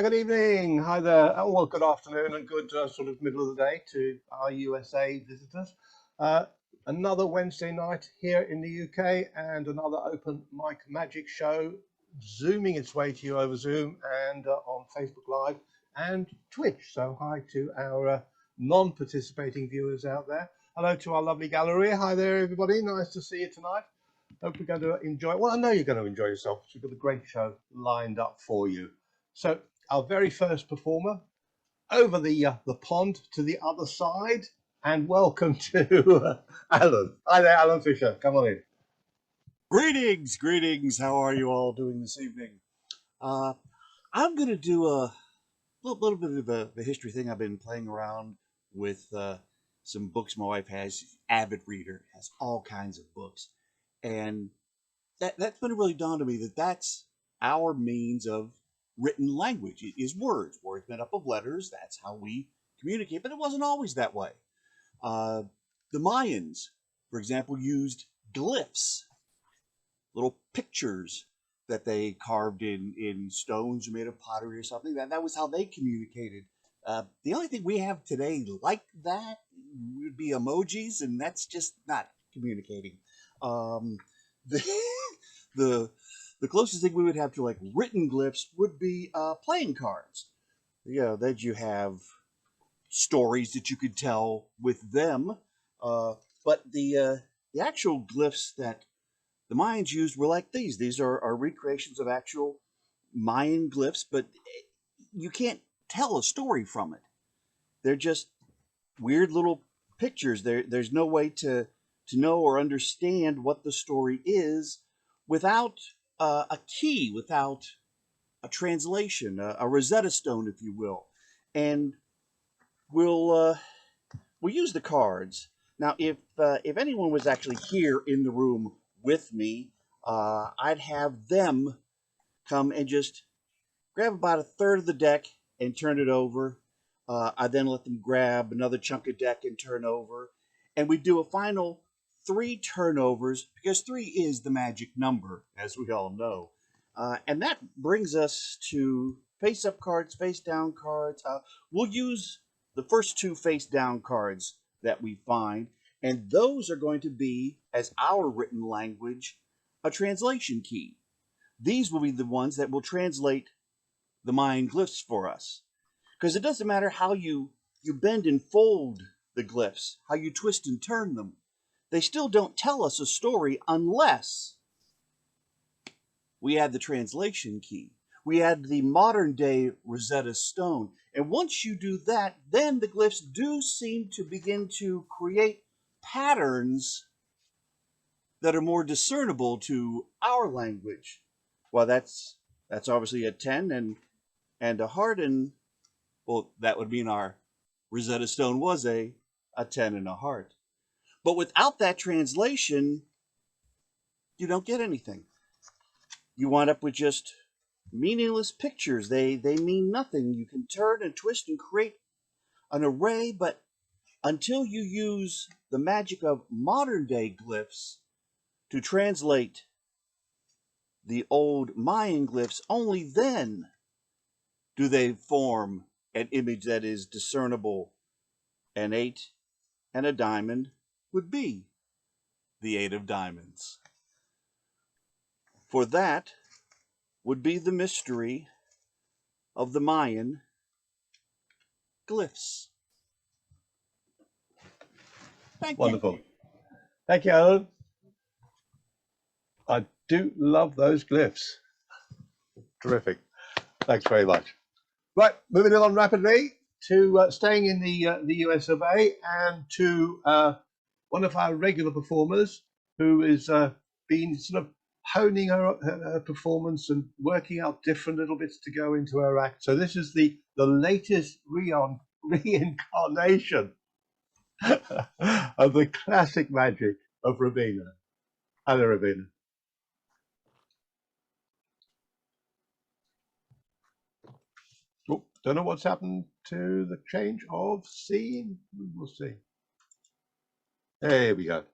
Good evening. Hi there. Well, good afternoon and good sort of middle of the day to our USA visitors. Another Wednesday night here in the UK and another Open Mic Magic show zooming its way to you over Zoom and on Facebook Live and Twitch. So hi to our non-participating viewers out there. Hello to our lovely gallery. Hi there, everybody. Nice to see you tonight. Hope you're going to enjoy. Well, I know you're going to enjoy yourself. We've got a great show lined up for you. So our very first performer over the pond to the other side, and welcome to Alan. Hi there, Alan Fisher. Come on in. Greetings, greetings. How are you all doing this evening? I'm going to do a little bit of the history thing. I've been playing around with some books my wife has. She's an avid reader, has all kinds of books. And that's been really dawned to me that that's our means of written language. It is words made up of letters. That's how we communicate, but it wasn't always that way. The Mayans, for example, used glyphs, little pictures that they carved in stones or made of pottery or something. That was how they communicated. The only thing we have today like that would be emojis, and that's just not communicating. The closest thing we would have to like written glyphs would be playing cards. That you have stories that you could tell with them. But the actual glyphs that the Mayans used were like these. These are recreations of actual Mayan glyphs, but you can't tell a story from it. They're just weird little pictures. There's no way to know or understand what the story is without a key, without a translation, a Rosetta Stone, if you will. And we'll use the cards. Now, if anyone was actually here in the room with me, I'd have them come and just grab about a third of the deck and turn it over. I then let them grab another chunk of deck and turn over. And we do a final 3 turnovers, because 3 is the magic number, as we all know. And that brings us to face-up cards, face-down cards. We'll use the first 2 face-down cards that we find, and those are going to be, as our written language, a translation key. These will be the ones that will translate the Mayan glyphs for us. Because it doesn't matter how you bend and fold the glyphs, how you twist and turn them. They still don't tell us a story unless we add the translation key. We add the modern day Rosetta Stone. And once you do that, then the glyphs do seem to begin to create patterns that are more discernible to our language. Well, that's obviously a 10 and a heart, and well, that would mean our Rosetta Stone was a 10 and a heart. But without that translation, you don't get anything. You wind up with just meaningless pictures. They mean nothing. You can turn and twist and create an array, but until you use the magic of modern day glyphs to translate the old Mayan glyphs, only then do they form an image that is discernible. An 8 and a diamond would be the 8 of diamonds. For that would be the mystery of the Mayan glyphs. Thank Wonderful. you. Thank you, Alan. I do love those glyphs. Terrific. Thanks very much. Right, moving on rapidly to staying in the US of A and to one of our regular performers who is been sort of honing her performance and working out different little bits to go into her act. So this is the latest reincarnation of the classic magic of Robina. Hello, Robina. Oh, don't know what's happened to the change of scene. We'll see. There we go.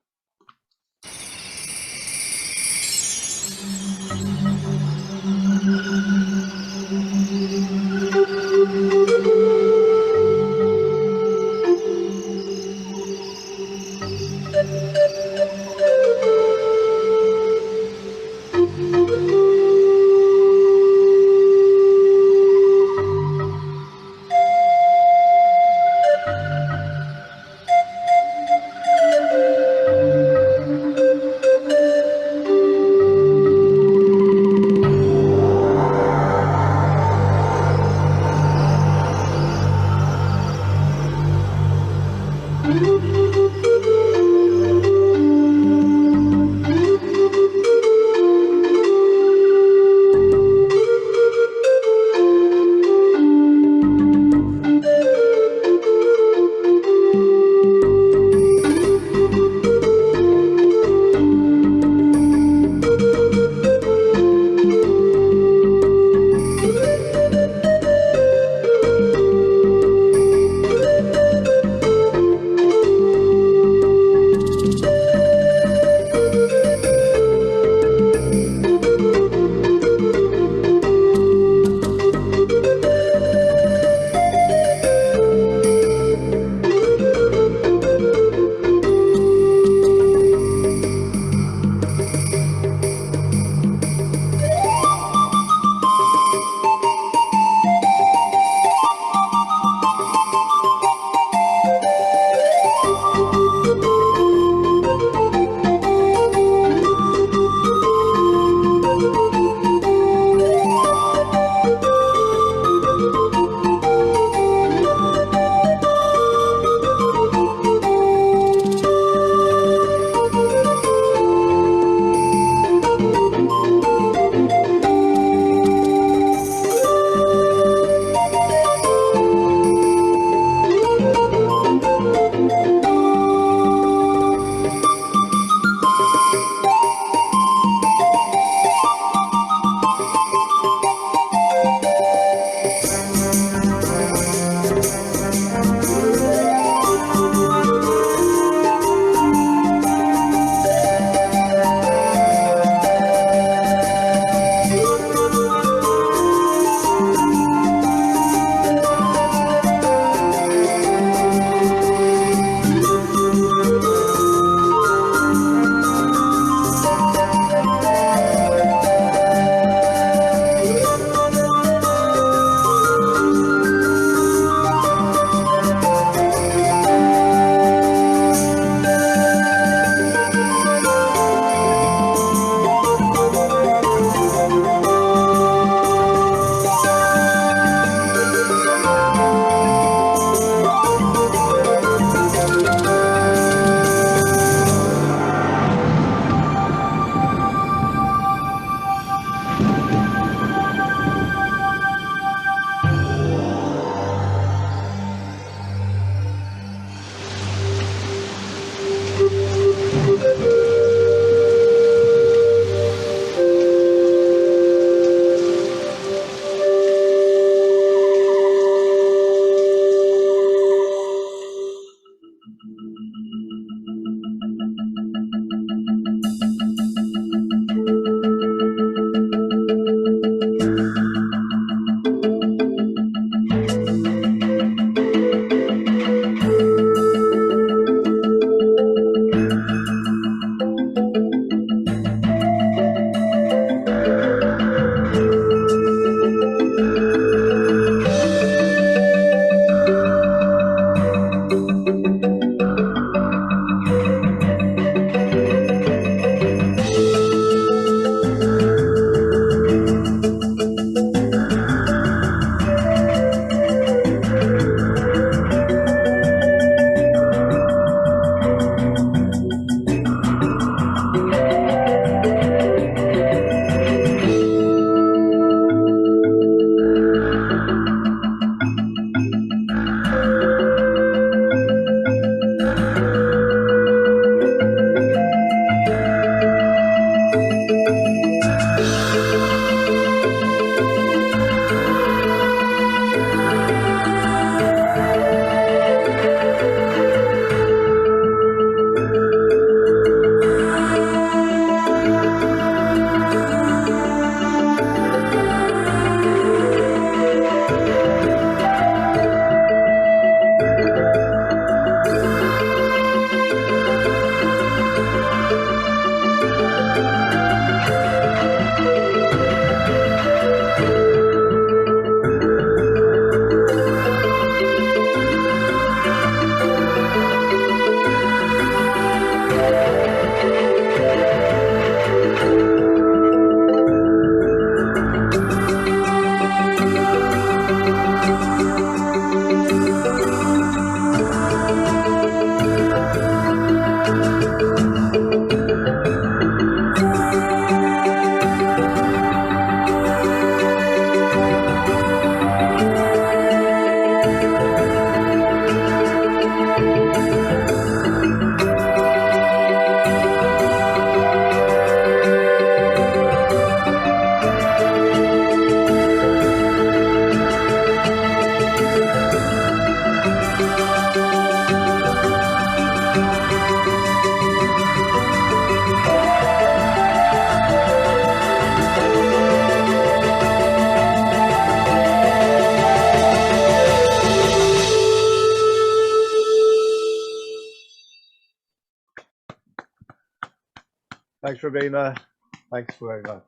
Thanks, Robina. Thanks very much.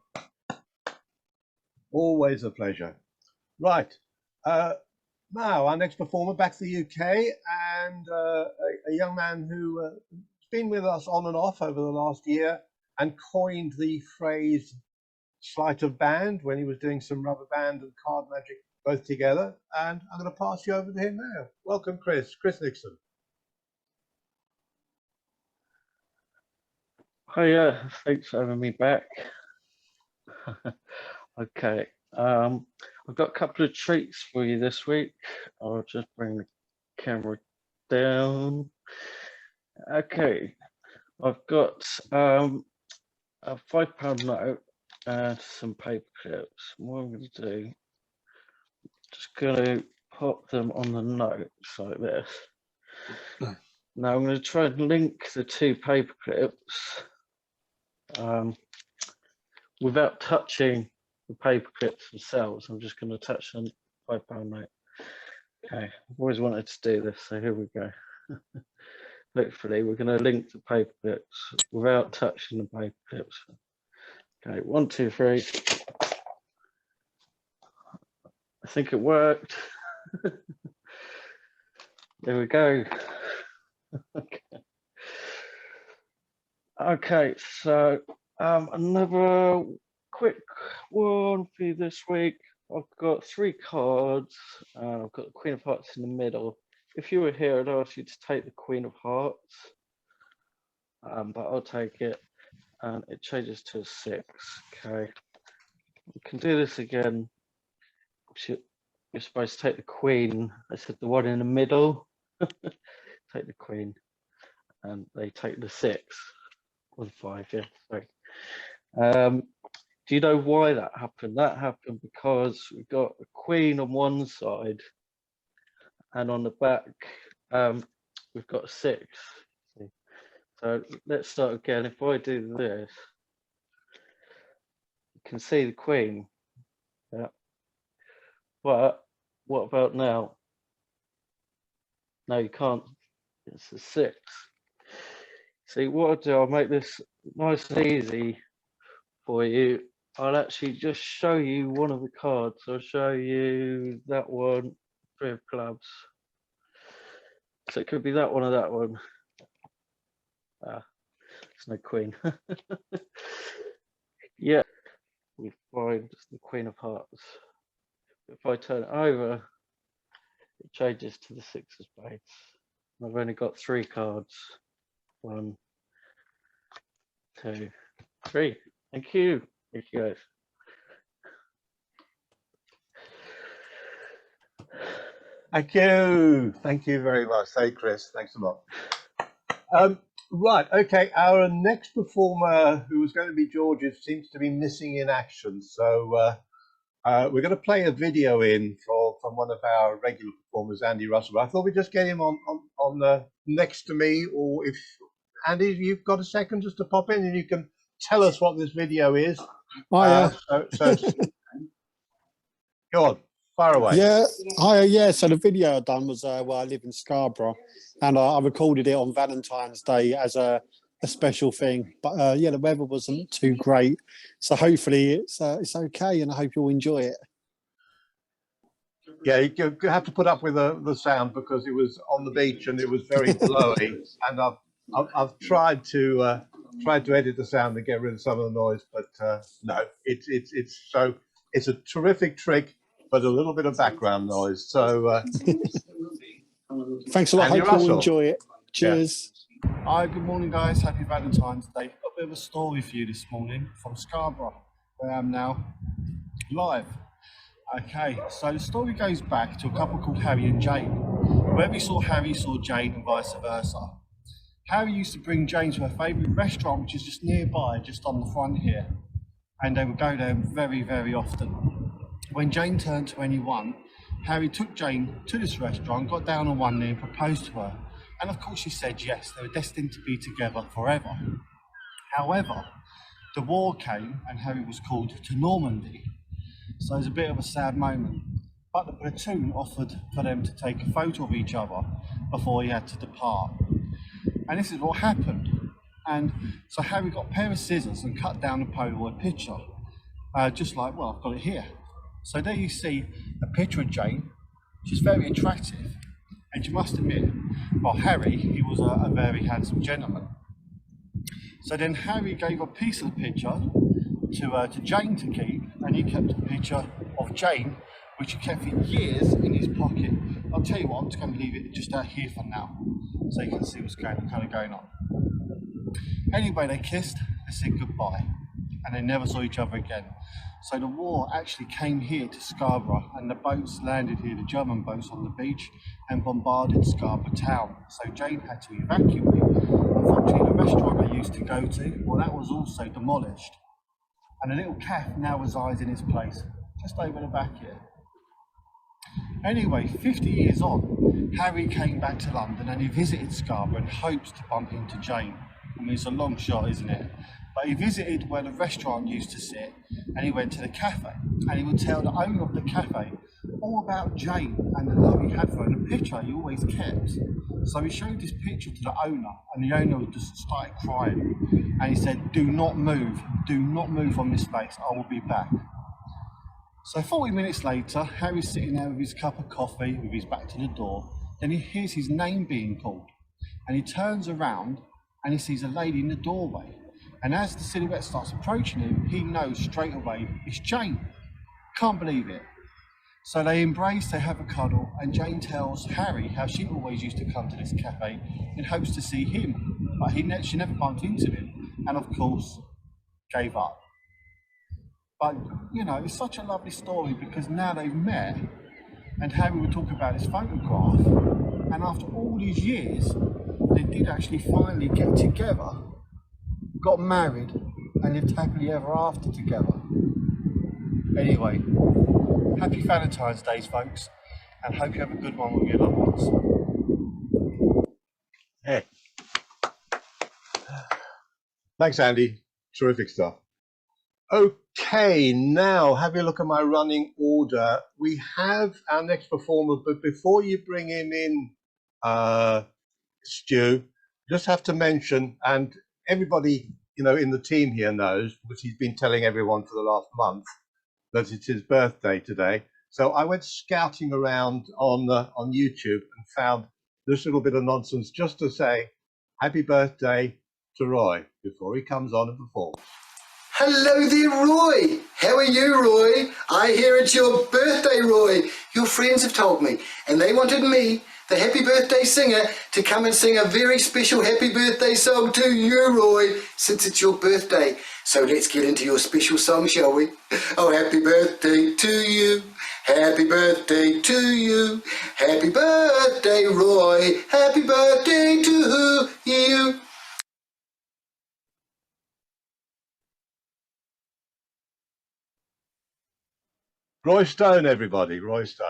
Always a pleasure. Right. Now, our next performer back to the UK, and a young man who has been with us on and off over the last year and coined the phrase sleight of band when he was doing some rubber band and card magic both together. And I'm going to pass you over to him now. Welcome, Chris Nixon. Hi, thanks for having me back. Okay, I've got a couple of treats for you this week. I'll just bring the camera down. Okay, I've got a £5 note and some paper clips. What I'm going to do, just going to pop them on the notes like this. Now I'm going to try and link the two paper clips without touching the paper clips themselves. I'm just going to touch them by note. Okay, I've always wanted to do this, so here we go. Hopefully we're going to link the paper clips without touching the paper clips. Okay, 1, 2, 3. I think it worked. There we go. Okay, so another quick one for you this week. I've got 3 cards. I've got the Queen of Hearts in the middle. If you were here, I'd ask you to take the Queen of Hearts, but I'll take it, and it changes to a 6. Okay, we can do this again. You're supposed to take the Queen. I said the one in the middle. Take the Queen, and they take the 6 or the 5. Yeah, sorry. Do you know why that happened? That happened because we got a Queen on one side, and on the back we've got a 6. See? So let's start again. If I do this, you can see the Queen. Yeah. But what about now? No, you can't. It's a 6. See, what I'll do, I'll make this nice and easy for you. I'll actually just show you one of the cards. I'll show you that one, 3 of clubs. So it could be that one or that one. There's no Queen. Yeah, we find the Queen of Hearts. If I turn it over, it changes to the 6 of spades. I've only got 3 cards. 1, 2, 3. Thank you. Thank you guys. Thank you very much. Hey, Chris, thanks a lot. Right, okay, our next performer, who was going to be George's, seems to be missing in action. So we're going to play a video in from one of our regular performers, Andy Russell. I thought we'd just get him on next to me, or if, Andy, you've got a second just to pop in and you can tell us what this video is. So go on, fire away. Yeah, hi. So the video I done was where I live in Scarborough, and I recorded it on Valentine's Day as a special thing. But yeah, the weather wasn't too great, so hopefully it's okay, and I hope you'll enjoy it. Yeah, you have to put up with the sound because it was on the beach and it was very blowy, and I've tried to edit the sound to get rid of some of the noise, but no, it's a terrific trick, but a little bit of background noise. So thanks a lot. Andy Hope Russell. you'll enjoy it. Cheers. Yeah. Hi, good morning, guys. Happy Valentine's Day. Got a bit of a story for you this morning from Scarborough, where I am now live. Okay, so the story goes back to a couple called Harry and Jane. Wherever he saw Harry, he saw Jane, and vice versa. Harry used to bring Jane to her favourite restaurant, which is just nearby, just on the front here, and they would go there very, very often. When Jane turned 21, Harry took Jane to this restaurant, got down on one knee and proposed to her. And of course she said yes, they were destined to be together forever. However, the war came and Harry was called to Normandy. So it was a bit of a sad moment. But the platoon offered for them to take a photo of each other before he had to depart. And this is what happened. And so Harry got a pair of scissors and cut down a Polaroid picture. Just like, well, I've got it here. So there you see a picture of Jane. She's very attractive. And you must admit, well, Harry, he was a very handsome gentleman. So then Harry gave a piece of the picture to Jane to keep, and he kept a picture of Jane, which he kept for years in his pocket. I'll tell you what, I'm just going to leave it just out here for now, so you can see what's kind of going on. Anyway, they kissed, they said goodbye, and they never saw each other again. So the war actually came here to Scarborough, and the boats landed here, the German boats on the beach, and bombarded Scarborough town. So Jane had to evacuate. Unfortunately, the restaurant they used to go to, well, that was also demolished. And a little calf now resides in its place, just over the back here. Anyway, 50 years on, Harry came back to London and he visited Scarborough in hopes to bump into Jane. I mean, it's a long shot, isn't it? But he visited where the restaurant used to sit and he went to the cafe and he would tell the owner of the cafe all about Jane and the love he had for her and the picture he always kept. So he showed this picture to the owner and the owner just started crying and he said, do not move from this place, I will be back. So 40 minutes later, Harry's sitting there with his cup of coffee with his back to the door. Then he hears his name being called and he turns around and he sees a lady in the doorway. And as the silhouette starts approaching him, he knows straight away it's Jane. Can't believe it. So they embrace, they have a cuddle, and Jane tells Harry how she always used to come to this cafe in hopes to see him, but she never bumped into him, and of course, gave up. But, you know, it's such a lovely story because now they've met, and Harry would talk about his photograph, and after all these years, they did actually finally get together, got married, and lived happily ever after together. Anyway, happy Valentine's Day, folks, and hope you have a good one with your loved ones. Hey. Thanks, Andy. Terrific stuff. Okay, now have a look at my running order. We have our next performer, but before you bring him in, Stu, just have to mention, and everybody, you know, in the team here knows, because he's been telling everyone for the last month, that it's his birthday today. So I went scouting around on YouTube and found this little bit of nonsense just to say happy birthday to Roy before he comes on and performs. Hello there, Roy. How are you, Roy? I hear it's your birthday, Roy. Your friends have told me, and they wanted me, the happy birthday singer, to come and sing a very special happy birthday song to you, Roy, since it's your birthday. So let's get into your special song, shall we? Oh, happy birthday to you. Happy birthday to you. Happy birthday, Roy. Happy birthday to you. Roy Stone, everybody, Roy Stone.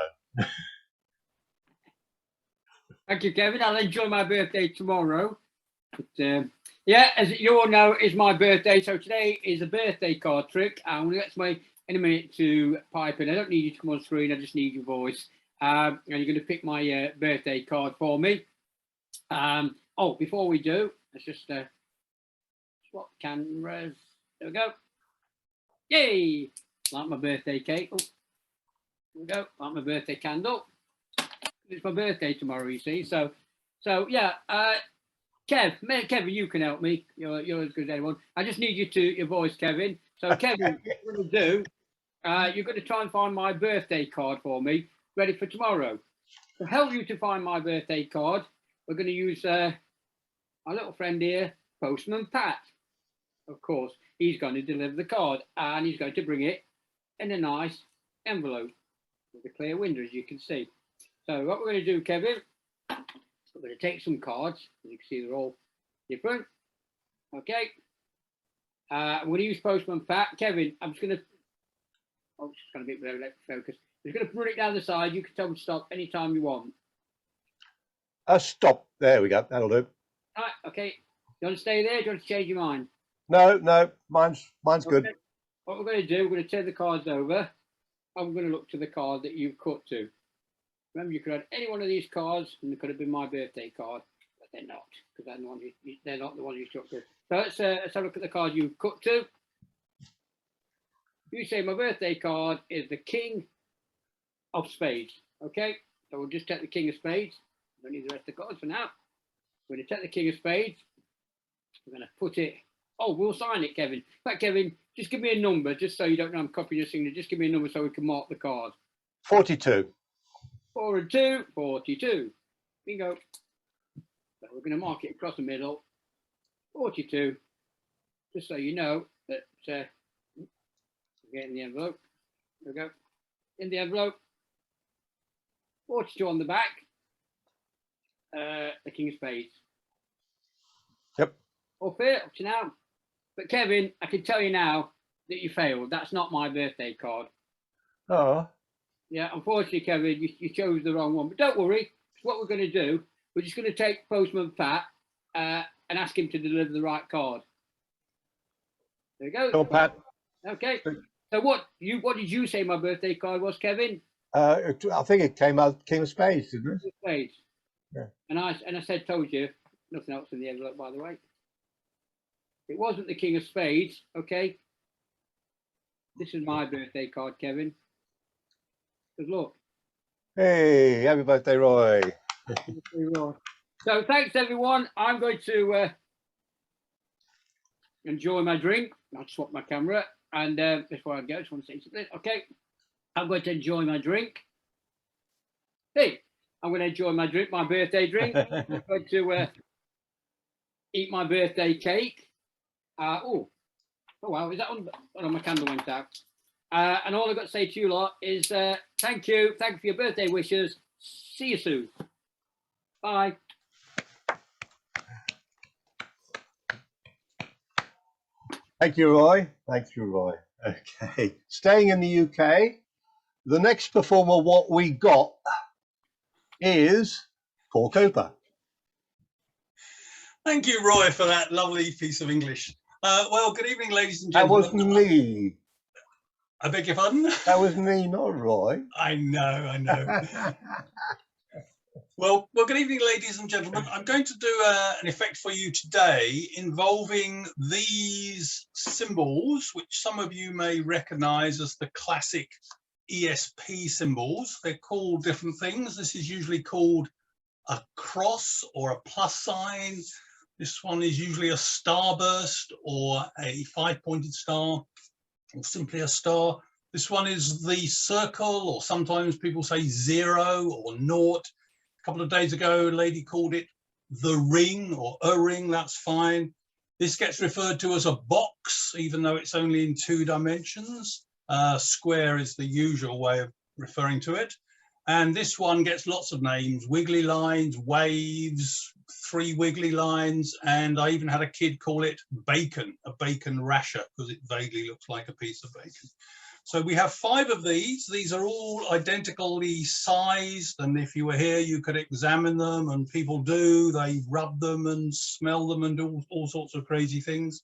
Thank you, Kevin. I'll enjoy my birthday tomorrow. But, yeah, as you all know, it's my birthday. So today is a birthday card trick. I'm going to get somebody in a minute to pipe in. I don't need you to come on screen. I just need your voice. And you're going to pick my birthday card for me. Oh, before we do, let's just swap cameras. There we go. Yay! Like my birthday cake. Oh, there we go. Like my birthday candle. It's my birthday tomorrow, you see. So yeah. Kevin, you can help me. You're as good as anyone. I just need you to your voice, Kevin. So Kevin, what we're going to do, you're going to try and find my birthday card for me, ready for tomorrow. To help you to find my birthday card, we're going to use our little friend here, Postman Pat. Of course, he's going to deliver the card, and he's going to bring it in a nice envelope with a clear window, as you can see. So what we're going to do, Kevin, we're going to take some cards. As you can see, they're all different. Okay. I'm going to use Postman Pat. Kevin, I'm just going to... Oh, it's just going to be very focused. I'm just going to put it down the side. You can tell me to stop anytime you want. Stop. There we go. That'll do. All right, okay. You want to stay there? Do you want to change your mind? No, mine's good. Okay. What we're going to do, we're going to turn the cards over. I'm going to look to the card that you've cut to. Remember, you could have any one of these cards, and it could have been my birthday card, but they're not, because they're not the one you took to. So let's have a look at the card you cut to. You say my birthday card is the King of Spades. Okay, so we'll just take the King of Spades. We don't need the rest of the cards for now. We're going to take the King of Spades. We're going to put it. Oh, we'll sign it, Kevin. In fact, Kevin, just give me a number, just so you don't know I'm copying your signature. Just give me a number so we can mark the card. 42. 4 and 2, 42. Bingo. So we're going to mark it across the middle. 42. Just so you know that get in the envelope. There we go. In the envelope. 42 on the back. The King of Spades. Yep. All fair up to now. But Kevin, I can tell you now that you failed. That's not my birthday card. Oh. Yeah, unfortunately, Kevin, you chose the wrong one. But don't worry. What we're going to do, we're just going to take Postman Pat and ask him to deliver the right card. There we go. Go on, Pat. Okay. So what did you say my birthday card was, Kevin? I think it came out King of Spades, didn't it? Spades. Yeah. And I said, told you, nothing else in the envelope, by the way. It wasn't the King of Spades, okay? This is my birthday card, Kevin. Good luck. Hey, happy birthday, Roy. So thanks, everyone. I'm going to enjoy my drink. I'll swap my camera. And before I go, I just want to say something. Okay. I'm going to enjoy my drink. Hey, I'm going to enjoy my drink, my birthday drink. I'm going to eat my birthday cake. Oh, wow. Is that on? Oh, my candle went out. And all I've got to say to you lot is thank you. Thank you for your birthday wishes. See you soon. Bye. Thank you, Roy. Thank you, Roy. Okay. Staying in the UK, the next performer, what we got is Paul Cooper. Thank you, Roy, for that lovely piece of English. Well, good evening, ladies and That gentlemen. was me. I beg your pardon? That was me, not Roy. I know. Well, good evening, ladies and gentlemen. I'm going to do an effect for you today involving these symbols, which some of you may recognize as the classic ESP symbols. They're called different things. This is usually called a cross or a plus sign. This one is usually a starburst or a 5-pointed star or simply a star. This one is the circle, or sometimes people say 0 or 0. A couple of days ago, a lady called it the ring or a ring. That's fine. This gets referred to as a box, even though it's only in 2 dimensions. Square is the usual way of referring to it. And this one gets lots of names: wiggly lines, waves, 3 wiggly lines, and I even had a kid call it bacon, a bacon rasher, because it vaguely looks like a piece of bacon. So we have 5 of these. These are all identically sized, and if you were here, you could examine them, and people do. They rub them and smell them and do all sorts of crazy things.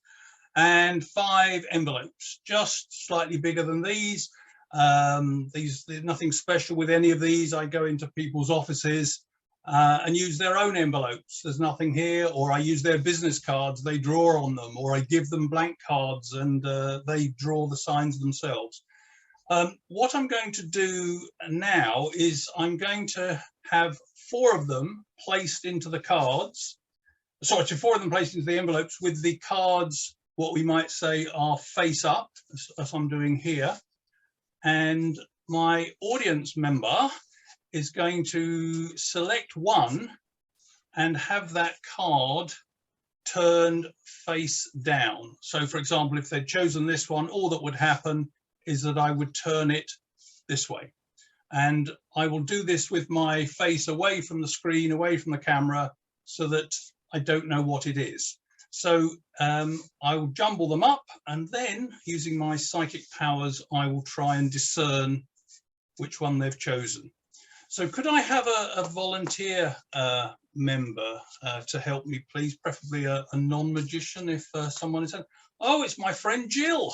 And 5 envelopes, just slightly bigger than these. There's nothing special with any of these. I go into people's offices and use their own envelopes. There's nothing here. Or I use their business cards, they draw on them, or I give them blank cards and they draw the signs themselves. What I'm going to do now is I'm going to have 4 of them placed into the cards. Sorry, 4 of them placed into the envelopes with the cards, what we might say are face up, as I'm doing here. And my audience member is going to select one and have that card turned face down. So for example, if they'd chosen this one, all that would happen is that I would turn it this way. And I will do this with my face away from the screen, away from the camera, so that I don't know what it is. So I will jumble them up, and then using my psychic powers, I will try and discern which one they've chosen. So could I have a volunteer member to help me, please? Preferably a non-magician if someone is. Oh, it's my friend Jill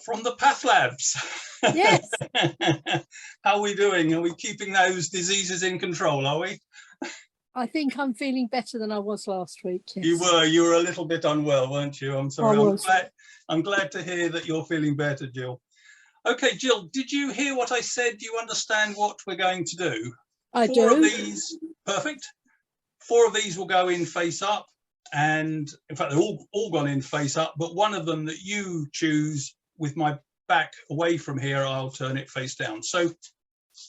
from the Path Labs. Yes. How are we doing? Are we keeping those diseases in control, are we? I think I'm feeling better than I was last week. Yes. You were a little bit unwell, weren't you? I'm sorry. I was. I'm glad to hear that you're feeling better, Jill. Okay, Jill, did you hear what I said? Do you understand what we're going to do? I 4 do. of these, perfect. 4 of these will go in face up, and in fact they're all gone in face up, but one of them that you choose with my back away from here, I'll turn it face down. So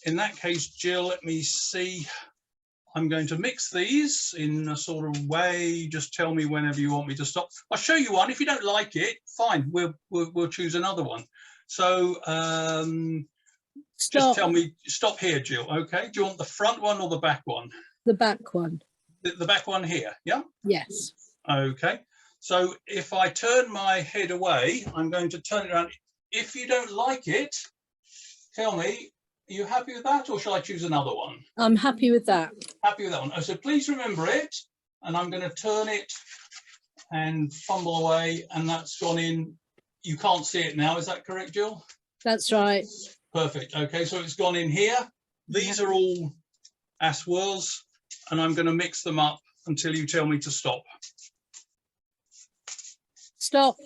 in that case, Jill, let me see. I'm going to mix these in a sort of way. Just tell me whenever you want me to stop. I'll show you one. If you don't like it, fine. We'll choose another one. So just tell me, stop here, Jill. Okay. Do you want the front one or the back one? The back one. The back one here. Yeah. Yes. Okay. So if I turn my head away, I'm going to turn it around. If you don't like it, tell me. Are you happy with that, or shall I choose another one? I'm happy with that. Happy with that one. Oh, so please remember it, and I'm going to turn it and fumble away, and that's gone in. You can't see it now, is that correct, Jill? That's right. Perfect. Okay, so it's gone in here. These are all as was, and I'm going to mix them up until you tell me to stop. Stop.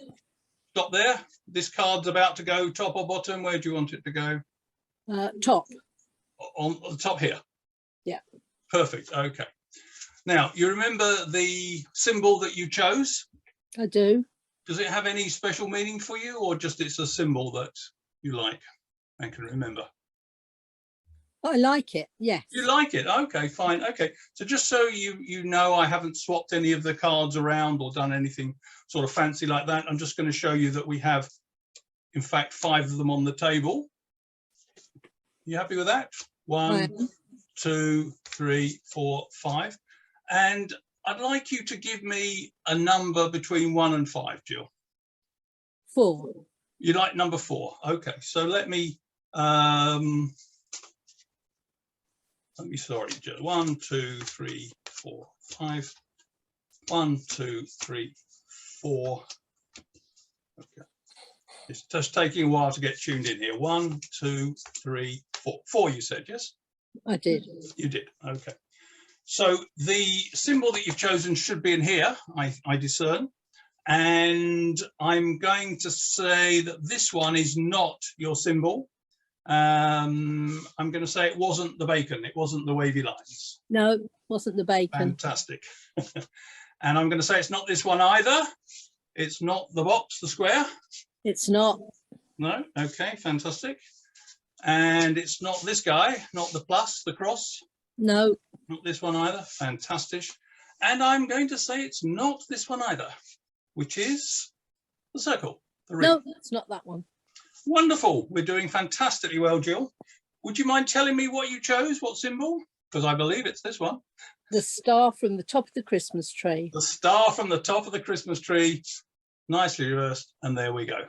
Stop there. This card's about to go top or bottom. Where do you want it to go? Top. On the top here. Yeah. Perfect. Okay. Now, you remember the symbol that you chose? I do. Does it have any special meaning for you, or just it's a symbol that you like and can remember? I like it. Yes. You like it? Okay, fine. Okay. So just so you know, I haven't swapped any of the cards around or done anything sort of fancy like that. I'm just going to show you that we have, in fact, 5 of them on the table. You happy with that? 1, 2, 3, 4, 5. And I'd like you to give me a number between 1 and 5, Jill. 4. You like number 4? Okay. So let me sorry, Jill. 1, 2, 3, 4, 5. 1, 2, 3, 4. Okay. It's just taking a while to get tuned in here. 1, 2, 3, 4. 4, you said, yes? I did. You did. Okay. So the symbol that you've chosen should be in here, I discern. And I'm going to say that this one is not your symbol. I'm going to say it wasn't the bacon. It wasn't the wavy lines. No, wasn't the bacon. Fantastic. And I'm going to say it's not this one either. It's not the box, the square. It's not. No. Okay, fantastic. And it's not this guy, not the plus, the cross. No. Not this one either. Fantastic. And I'm going to say it's not this one either, which is the circle. The ring. No, it's not that one. Wonderful. We're doing fantastically well, Jill. Would you mind telling me what you chose? What symbol? Because I believe it's this one. The star from the top of the Christmas tree. The star from the top of the Christmas tree. Nicely reversed. And there we go.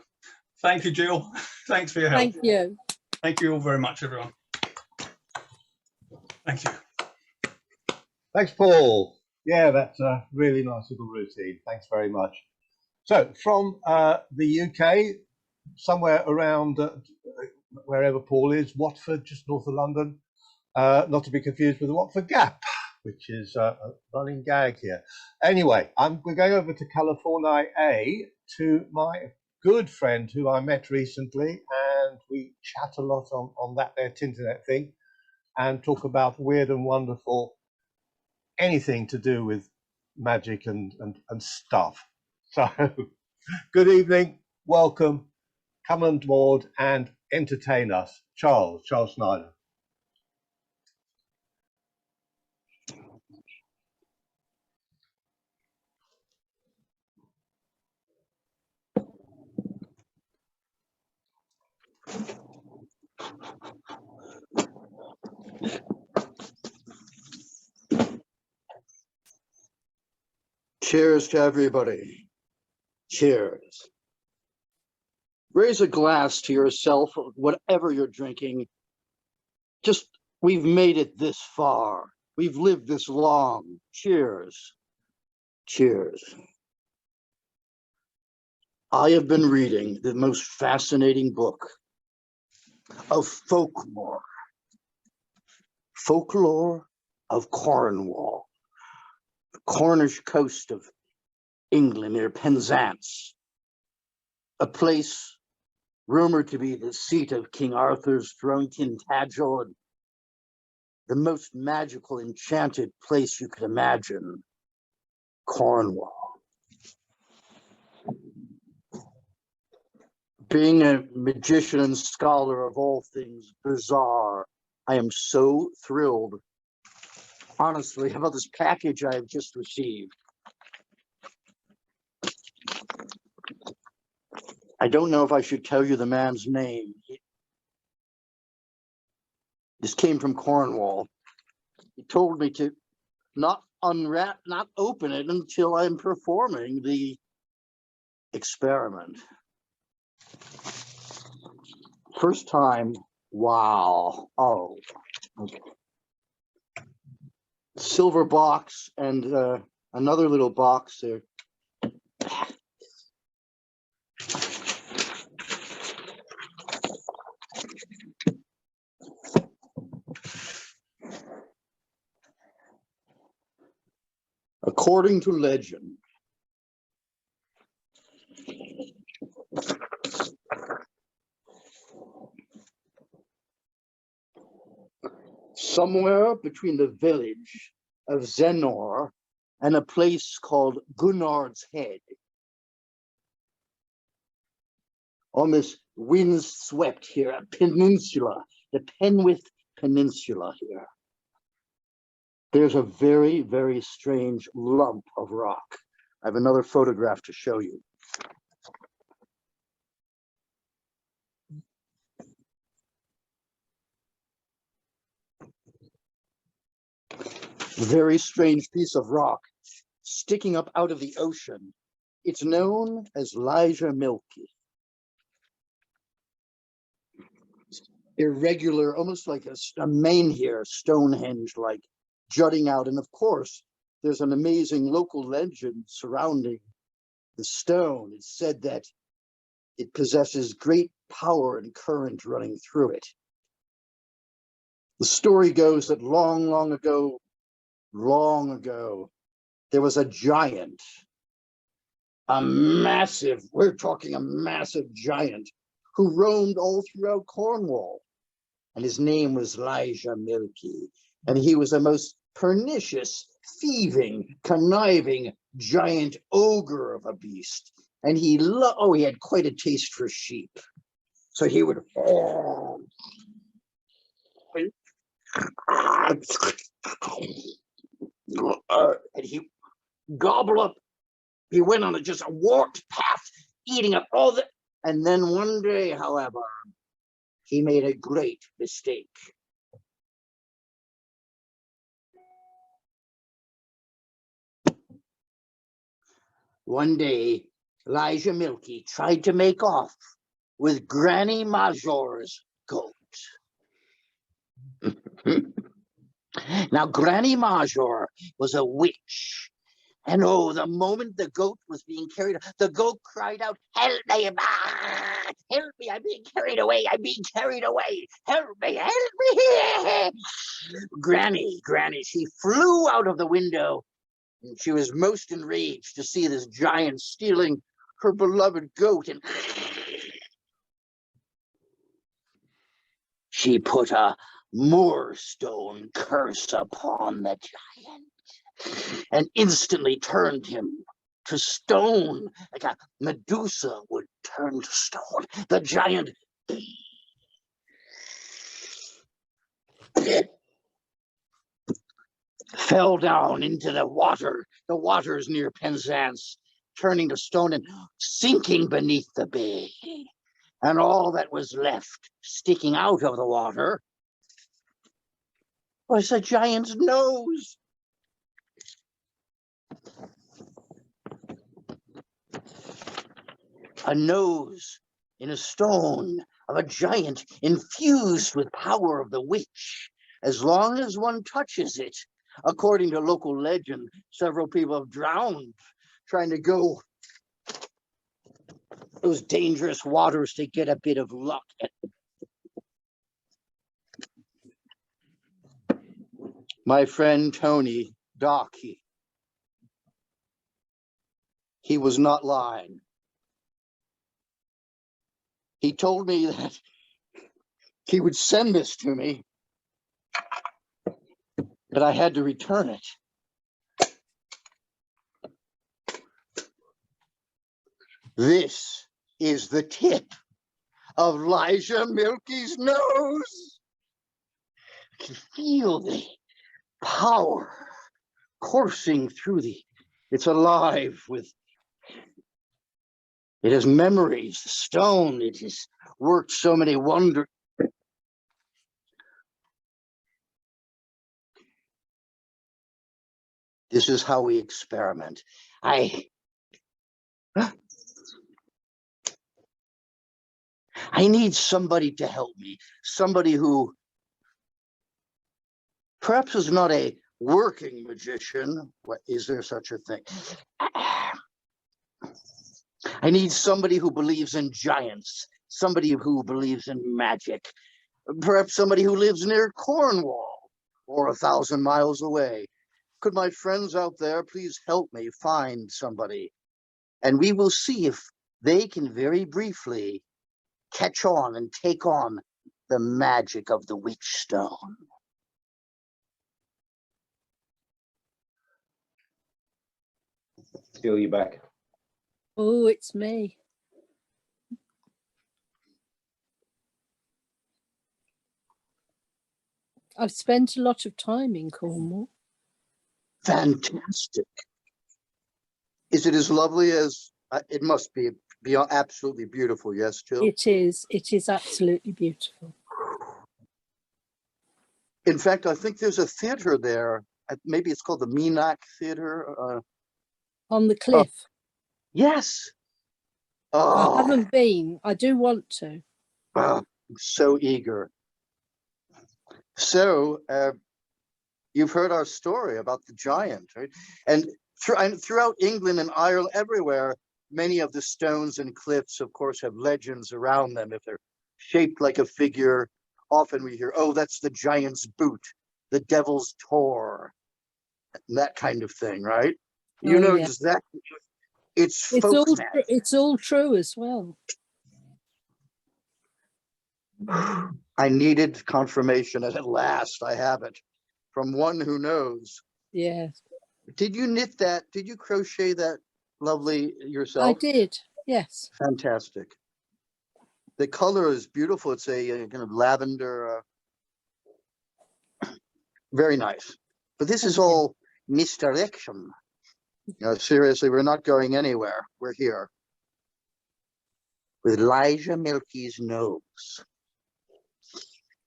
Thank you, Jill. Thanks for your help. Thank you. Thank you all very much, everyone. Thank you. Thanks, Paul. Yeah, that's a really nice little routine. Thanks very much. So from the UK, somewhere around wherever Paul is, Watford, just north of London, not to be confused with the Watford Gap, which is a running gag here. Anyway, we're going over to California to my good friend who I met recently, and we chat a lot on that there Tinternet thing and talk about weird and wonderful, anything to do with magic and stuff. So good evening, welcome, come on board and entertain us. Charles Schneider. Cheers to everybody. Cheers. Raise a glass to yourself, whatever you're drinking. Just, we've made it this far. We've lived this long. Cheers. Cheers. I have been reading the most fascinating book of folklore. Folklore of Cornwall. Cornish coast of England near Penzance, a place rumored to be the seat of King Arthur's throne, Tintagel, the most magical, enchanted place you could imagine, Cornwall. Being a magician and scholar of all things bizarre, I am so thrilled, honestly, about this package I have just received. I don't know if I should tell you the man's name. This came from Cornwall. He told me to not unwrap, not open it until I'm performing the experiment. First time Wow. Oh, okay. Silver box and another little box there. According to legend, somewhere between the village of Zenor and a place called Gunnard's Head, on this wind-swept here, a peninsula, the Penwith Peninsula here, there's a very, very strange lump of rock. I have another photograph to show you. Very strange piece of rock sticking up out of the ocean. It's known as Elijah Milky. Irregular, almost like a menhir, Stonehenge-like, jutting out. And of course, there's an amazing local legend surrounding the stone. It's said that it possesses great power and current running through it. The story goes that long ago, there was a giant, a massive, we're talking a massive giant, who roamed all throughout Cornwall. And his name was Elijah Milky. And he was a most pernicious, thieving, conniving, giant ogre of a beast. And he had quite a taste for sheep. So he would, and he gobble up. He went on just a warped path, eating up all the. And then one day, however, he made a great mistake. One day, Elijah Milky tried to make off with Granny Major's goat. Now, Granny Major was a witch. And oh, the moment the goat was being carried, the goat cried out, "Help me, help me, I'm being carried away, I'm being carried away, help me, help me." Granny, she flew out of the window, and she was most enraged to see this giant stealing her beloved goat, and she put a moorstone curse upon the giant and instantly turned him to stone, like a Medusa would turn to stone. The giant fell down into the waters near Penzance, turning to stone and sinking beneath the bay. And all that was left sticking out of the water was a giant's nose. A nose in a stone of a giant infused with power of the witch. As long as one touches it, according to local legend, several people have drowned trying to go those dangerous waters to get a bit of luck. My friend Tony, Doc, he was not lying. He told me that he would send this to me, but I had to return it. This is the tip of Elijah Milky's nose. I can feel the power coursing through it's alive with, it has memories, the stone, it has worked so many wonders. This is how we experiment. I I need somebody to help me, somebody who perhaps is not a working magician. What is there such a thing? I need somebody who believes in giants, somebody who believes in magic, perhaps somebody who lives near Cornwall or 1,000 miles away. Could my friends out there please help me find somebody? And we will see if they can very briefly catch on and take on the magic of the witch stone. Feel you back. Oh, it's me. I've spent a lot of time in Cornwall. Fantastic. Is it as lovely as it must be? Absolutely beautiful, yes, Jill? It is. It is absolutely beautiful. In fact, I think there's a theater there. Maybe it's called the Meenak Theater. On the cliff. Yes. I haven't been. I do want to. I'm so eager. So, you've heard our story about the giant, right? And throughout England and Ireland, everywhere, many of the stones and cliffs, of course, have legends around them. If they're shaped like a figure, often we hear, oh, that's the giant's boot, the devil's tor, that kind of thing, right? You know yeah. exactly. It's folk magic. It's all true as well. I needed confirmation, and at last I have it from one who knows. Yes. Did you knit that? Did you crochet that lovely yourself? I did. Yes. Fantastic. The color is beautiful. It's a kind of lavender. Very nice. But this is all misdirection. Seriously, we're not going anywhere. We're here with Elijah Milky's nose.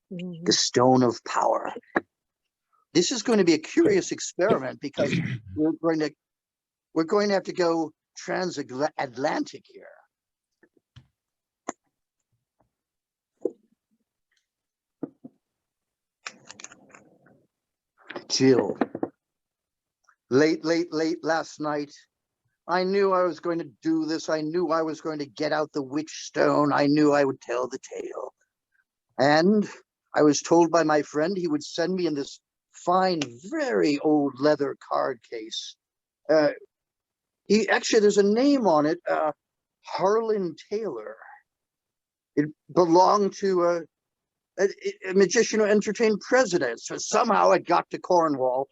The stone of power. This is going to be a curious experiment because we're going to have to go transatlantic here. Jill, late last night, I knew I was going to do this. I knew I was going to get out the witch stone. I knew I would tell the tale. And I was told by my friend he would send me in this fine, very old leather card case. There's a name on it, Harlan Taylor. It belonged to a magician who entertained presidents. So somehow it got to Cornwall.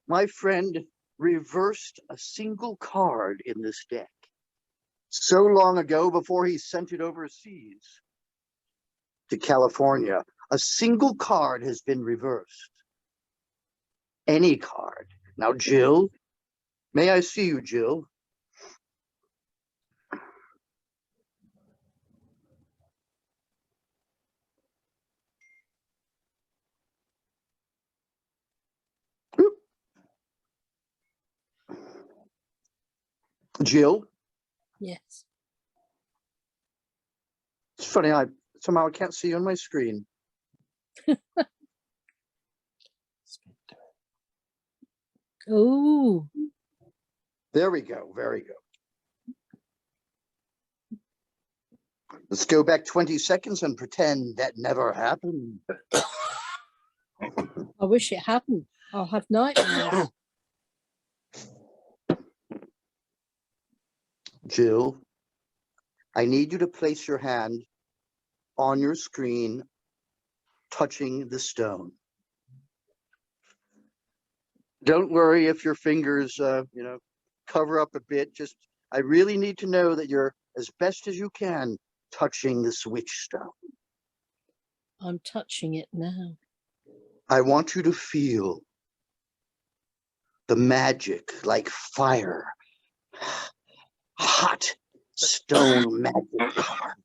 My friend reversed a single card in this deck so long ago before he sent it overseas to California. A single card has been reversed. Any card. Now, Jill, may I see you, Jill? Jill? Yes. It's funny, somehow I can't see you on my screen. Oh. There we go. Very good. Let's go back 20 seconds and pretend that never happened. I wish it hadn't. I'll have nightmares. Jill, I need you to place your hand on your screen, touching the stone. Don't worry if your fingers, cover up a bit. I really need to know that you're, as best as you can, touching this witch stone. I'm touching it now. I want you to feel the magic like fire. Hot stone magic power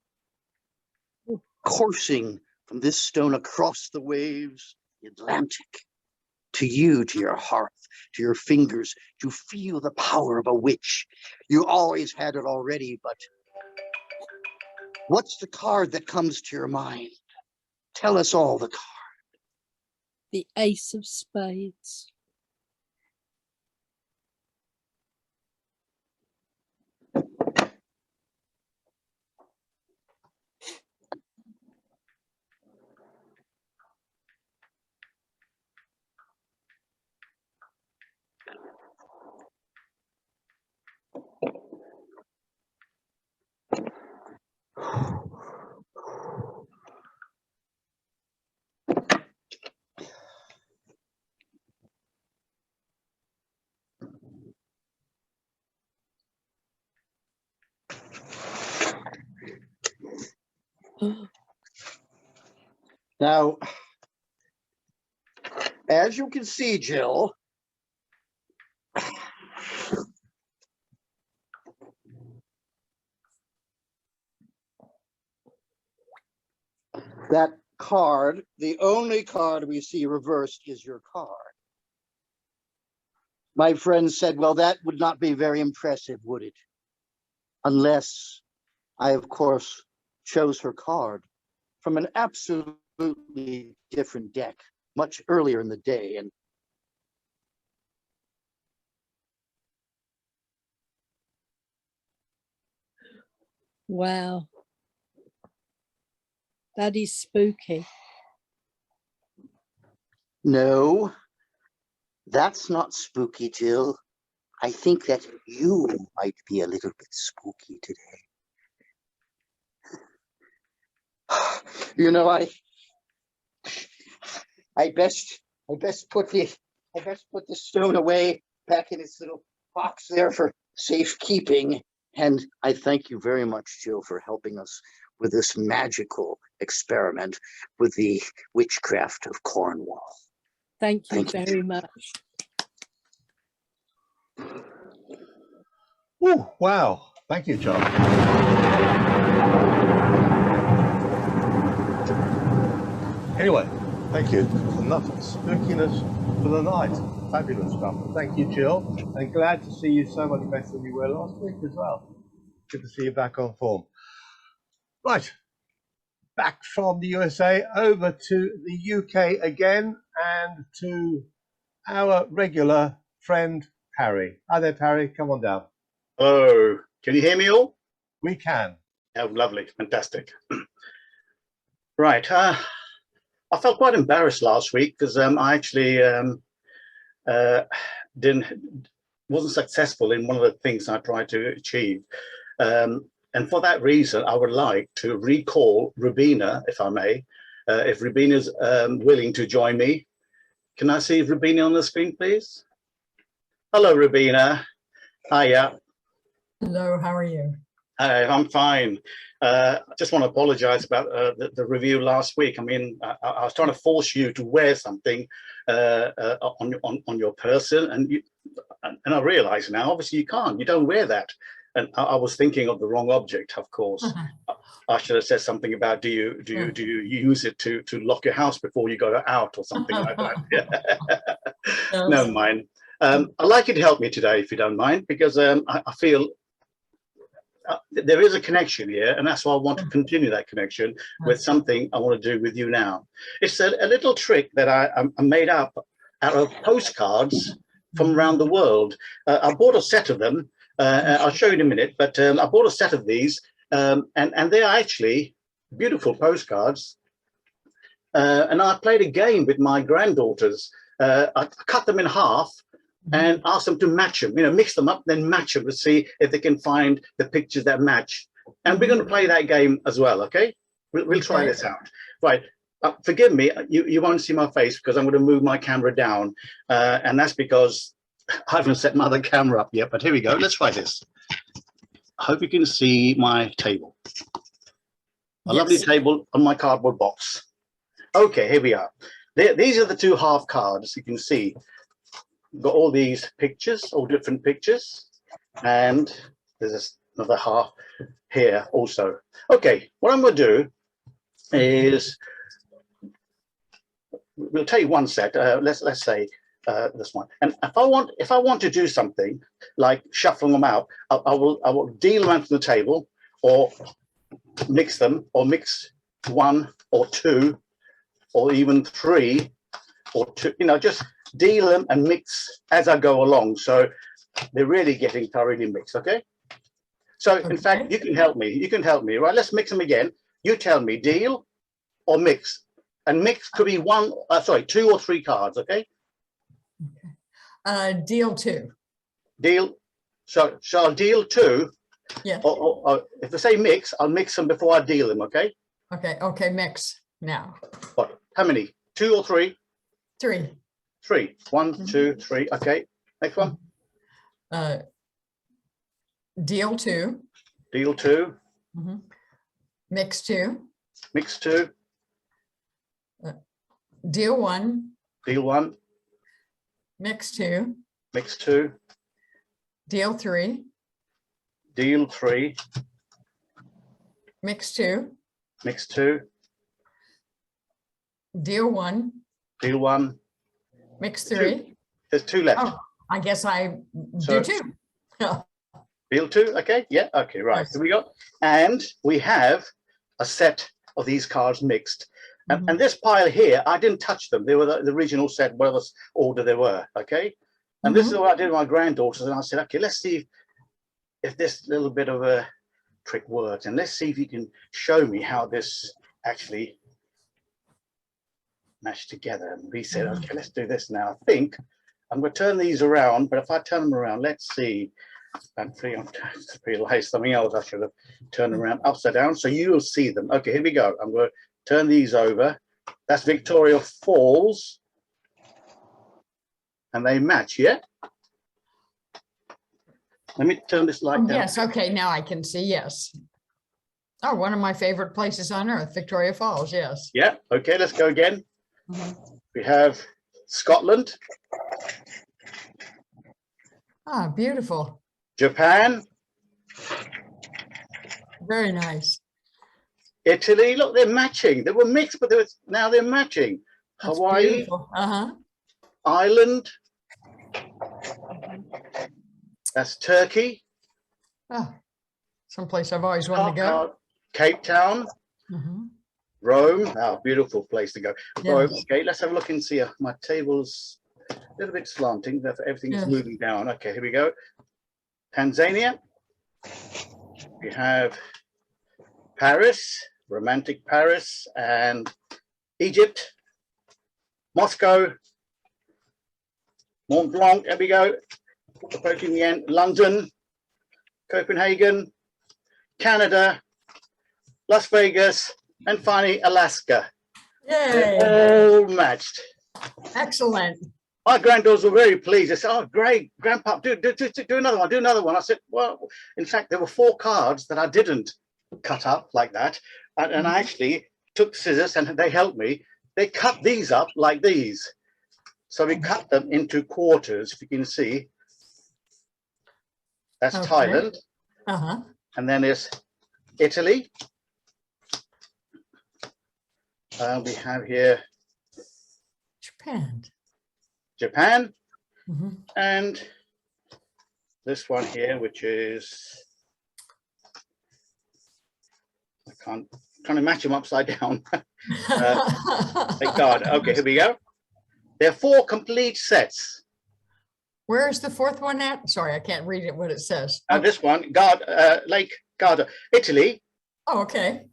coursing from this stone across the waves, the Atlantic, to you, to your heart, to your fingers, to feel the power of a witch. You always had it already, but What's the card that comes to your mind? Tell us all the cards. The Ace of Spades. Now, as you can see, Jill, that card, the only card we see reversed is your card. My friend said, well, that would not be very impressive, would it? Unless I, of course, chose her card from an absolutely different deck much earlier in the day. And Wow. That is spooky. no, that's not spooky, Jill. I think that you might be a little bit spooky today. You know, I best put the stone away back in its little box there for safekeeping. And I thank you very much, Jill, for helping us with this magical experiment with the witchcraft of Cornwall. Thank you Thank you. very much. Ooh, wow. Thank you, John. Anyway, thank you. Enough spookiness for the night. Fabulous stuff. Thank you, Jill. And glad to see you so much better than you were last week as well. Good to see you back on form. Right. Back from the USA over to the UK again and to our regular friend, Parry. Hi there, Parry. Come on down. Hello, can you hear me all? We can. Oh, lovely, fantastic. Right, I felt quite embarrassed last week because I actually wasn't successful in one of the things I tried to achieve. And for that reason, I would like to recall Robina, if I may, if Robina's willing to join me. Can I see Robina on the screen, please? Hello, Robina. Hiya. Hello, how are you? I'm fine. I just want to apologize about the review last week. I mean, I was trying to force you to wear something on your person, and I realize now, obviously you can't. You don't wear that. And I was thinking of the wrong object, of course. I should have said something about do you use it to lock your house before you go out or something like that. Never mind. I'd like you to help me today, if you don't mind, because I feel there is a connection here, and that's why I want to continue that connection with something I want to do with you now. It's a little trick that I made up out of postcards from around the world. I bought a set of them. I'll show you in a minute, but I bought a set of these, and they're actually beautiful postcards. And I played a game with my granddaughters. I cut them in half and ask them to match them, mix them up, then match them to see if they can find the pictures that match. And we're going to play that game as well, okay? We'll try this out. Right, forgive me, you won't see my face because I'm going to move my camera down. And that's because I haven't set my other camera up yet, but here we go. Let's try this. I hope you can see my table. A lovely table on my cardboard box. Okay, here we are. These are the two half cards, you can see. Got all these pictures, all different pictures, and there's another half here also. Okay, what I'm going to do is we'll take one set. Let's say this one. And if I want to do something like shuffling them out, I will deal them out from the table, or mix them, or mix 1 or 2 or even 3 or 2, you know, just deal them and mix as I go along. So they're really getting thoroughly mixed, okay? So in fact, you can help me, right? Let's mix them again. You tell me, deal or mix. And mix could be 2 or 3 cards, okay? Deal 2. Deal. So I'll deal 2. Yeah. Or if they say mix, I'll mix them before I deal them, okay? Okay, mix now. What? How many? 2 or 3? 3. 3. 1, 2, 3. Okay. Next one. Deal 2. Deal 2. Mix 2. Mix 2. Deal 1. Deal 1. Mix 2. Mix 2. Deal 3. Deal 3. Mix 2. Mix 2. Deal 1. Deal 1. Mix 3. There's 2 left. Oh, I guess I So- do 2. Deal 2. Okay. Yeah. Okay. Right. Here we go. And we have a set of these cards mixed. And this pile here, I didn't touch them. They were the original set, whatever order they were. Okay. And this is what I did with my granddaughters. And I said, okay, let's see if this little bit of a trick works. And let's see if you can show me how this actually matched together. And we said, okay, let's do this now. I think I'm going to turn these around. But if I turn them around, let's see. I realized something else. I should have turned them around upside down. So you'll see them. Okay, here we go. I'm going to turn these over. That's Victoria Falls. And they match, yeah? Let me turn this light down. Yes, okay, now I can see, yes. Oh, one of my favorite places on earth, Victoria Falls, yes. Yeah, okay, let's go again. We have Scotland. Ah, beautiful. Japan. Very nice. Italy, look, they're matching. They were mixed, but now they're matching. That's Hawaii. beautiful. Ireland. That's Turkey. Oh, someplace I've always wanted to go. Cape Town. Rome. Oh, beautiful place to go. Yes. Rome. Okay, let's have a look and see. My table's a little bit slanting. Everything's Yes. moving down. Okay, here we go. Tanzania. We have Paris, romantic Paris, and Egypt. Moscow. Mont Blanc. There we go. Approaching the end. London. Copenhagen. Canada. Las Vegas. And finally, Alaska. Yay. They're all matched. Excellent. My granddaughters were very pleased. They said, oh, great, Grandpa, do another one, do another one. I said, well, in fact, there were 4 cards that I didn't cut up like that. And I actually took scissors and they helped me. They cut these up like these. So we cut them into quarters, if you can see. That's Okay. Thailand. And then there's Italy. We have here Japan. And this one here, which is, I can't trying to match them upside down. Thank God. Okay, here we go. There are 4 complete sets. Where is the 4th one at? Sorry, I can't read it, what it says. And this one, Lake Garda, Italy. Oh, okay.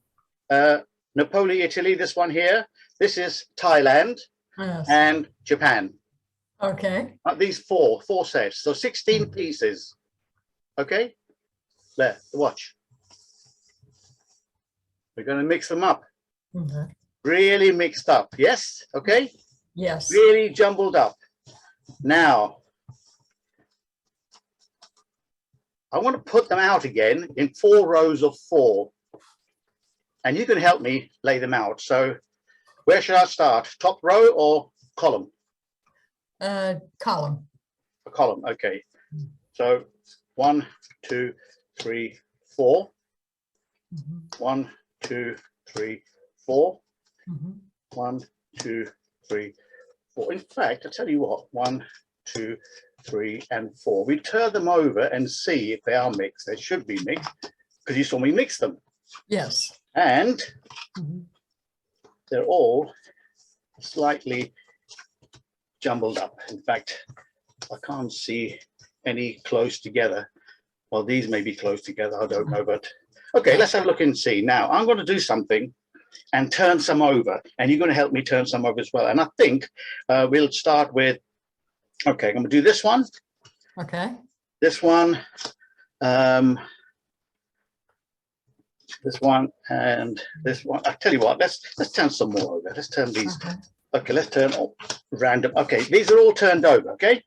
Napoli, Italy, this one here. This is Thailand and Japan. Okay. These four sets, so 16 pieces. Okay, there, watch. We're going to mix them up. Really mixed up, yes? Okay? Yes. Really jumbled up. Now, I want to put them out again in 4 rows of 4. And you can help me lay them out. So where should I start? Top row or column? Column. A column, okay. So 1, 2, 3, 4. 1, 2, 3, 4. 1, 2, 3, 4. In fact, I'll tell you what, 1, 2, 3, and 4. We turn them over and see if they are mixed. They should be mixed because you saw me mix them. Yes. And Mhm. they're all slightly jumbled up. In fact, I can't see any close together. Well, these may be close together, I don't know, but okay, let's have a look and see. Now, I'm going to do something and turn some over, and you're going to help me turn some over as well. And I think we'll start with, okay, I'm going to do this one, Okay. this one, this one, and this one. I tell you what, let's turn some more over. Let's turn these. Okay. Okay, let's turn all random. Okay, these are all turned over, okay?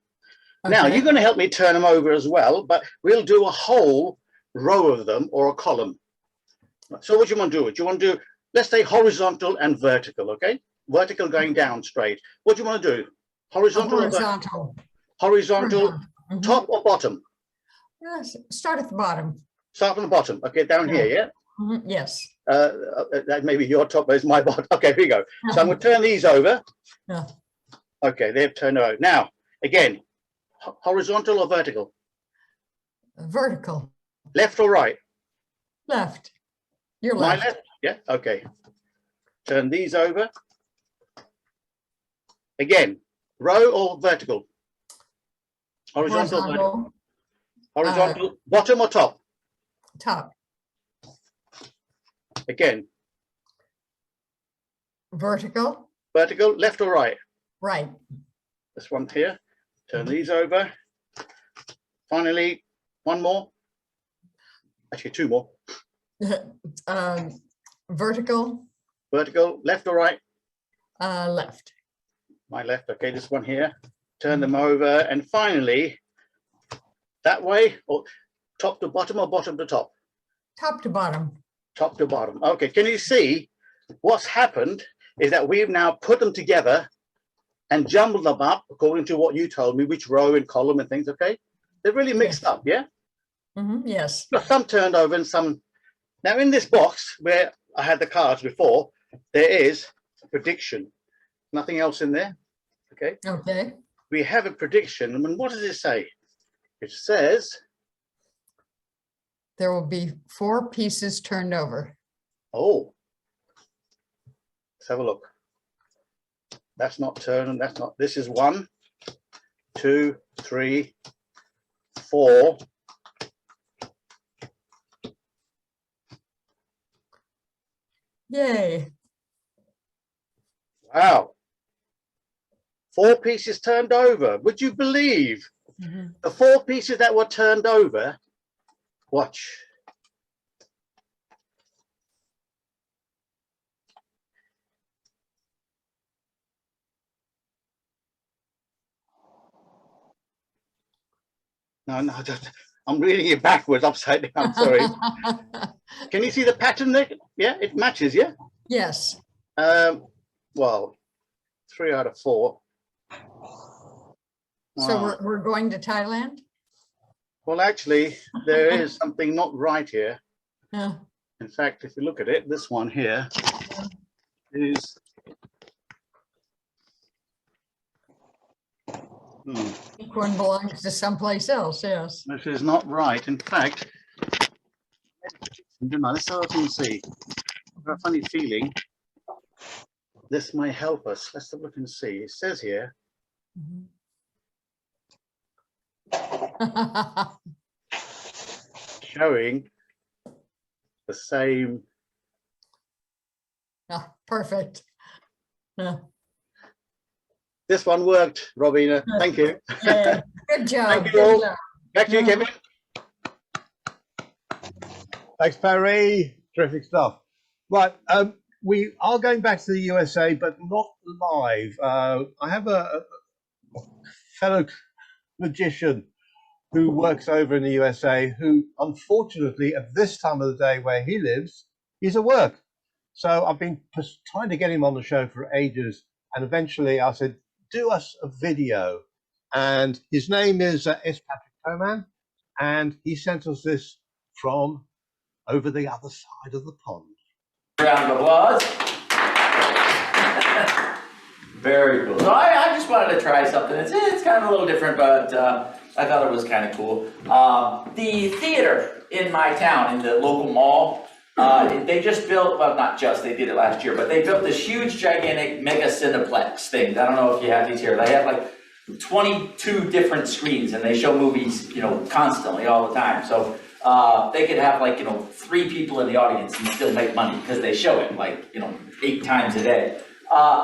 Now, Okay. you're going to help me turn them over as well, but we'll do a whole row of them or a column. So what do you want to do? Do you want to do, let's say horizontal and vertical, okay? Vertical going down straight. What do you want to do? Horizontal or vertical? Horizontal. Horizontal, Mhm. top or bottom? Yes, start at the bottom. Start from the bottom. Okay, down here, yeah? Mhm. Yes. That may be your top, but it's my bottom. Okay, here we go. So I'm going to turn these over. Yeah. Okay, they've turned over. Now, again, horizontal or vertical? Vertical. Left or right? Left. Your My left. left? Yeah, okay. Turn these over. Again, row or vertical? Horizontal, vertical. Horizontal, bottom or top? Top. Again, Vertical. vertical, left or right? Right. This one here. Turn these over. Finally, one more. Actually, two more. Vertical. Vertical, left or right? Left. My left. Okay, this one here. Turn them over. And finally, that way, or top to bottom or bottom to top? Top to bottom. Top to bottom. Okay, can you see what's happened is that we've now put them together and jumbled them up according to what you told me, which row and column and things, okay? They're really mixed up, yeah? Yes. Got some turned over and some. Now in this box where I had the cards before, there is a prediction. Nothing else in there, okay? Okay. We have a prediction, and what does it say? It says, There will be 4 pieces turned over. oh, let's have a look. That's not turned, that's not, this is 1, 2, 3, 4. Yay. Wow. 4 pieces turned over. Would you believe the 4 pieces that were turned over? Watch. No, I'm reading it backwards, upside down. I'm sorry. Can you see the pattern there? Yeah, it matches, yeah? Yes. Well, 3 out of 4. So Wow. we're going to Thailand? Well, actually, there is something not right here. Yeah. In fact, if you look at it, this one here is One belongs to someplace else, yes. this is not right. In fact, let's have a look and see. I've got a funny feeling this may help us. Let's have a look and see. It says here, showing the same. Ah, perfect. Yeah. This one worked, Robina. Thank you. Yeah, good job. Thank you Good all. job. Back to you, Kevin. Thanks, Parry. Terrific stuff. Right, we are going back to the USA, but not live. I have a fellow magician who works over in the USA, who unfortunately at this time of the day where he lives, he's at work. So I've been trying to get him on the show for ages, and eventually I said, do us a video. And his name is Patrick Toman, and he sent us this from over the other side of the pond. Round of applause. Very cool. So I just wanted to try something. It's kind of a little different, but I thought it was kind of cool. The theater in my town, in the local mall, They just built, well, not just, they did it last year, but they built this huge, gigantic mega cineplex thing. I don't know if you have these here. They have like 22 different screens, and they show movies, you know, constantly all the time. So they could have like, you know, 3 people in the audience and still make money because they show it like, you know, 8 times a day.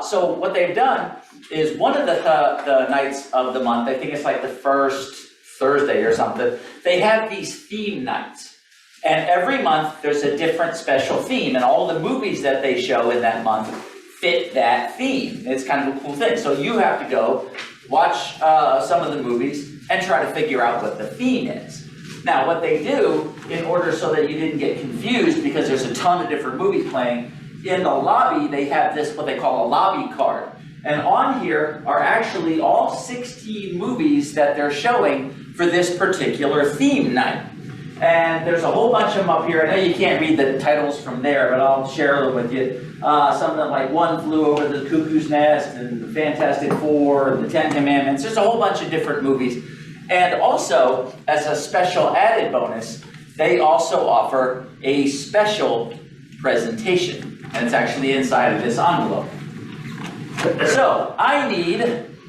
So what they've done is one of the nights of the month, I think it's like the first Thursday or something, they have these theme nights. And every month there's a different special theme, and all the movies that they show in that month fit that theme. It's kind of a cool thing. So you have to go watch some of the movies and try to figure out what the theme is. Now, what they do, in order so that you didn't get confused, because there's a ton of different movies playing, in the lobby they have this, what they call a lobby card. And on here are actually all 16 movies that they're showing for this particular theme night. And there's a whole bunch of them up here. I know you can't read the titles from there, but I'll share them with you. Some of them like One Flew Over the Cuckoo's Nest, and the Fantastic Four, and the 10 Commandments. There's a whole bunch of different movies. And also, as a special added bonus, they also offer a special presentation. And it's actually inside of this envelope. So I need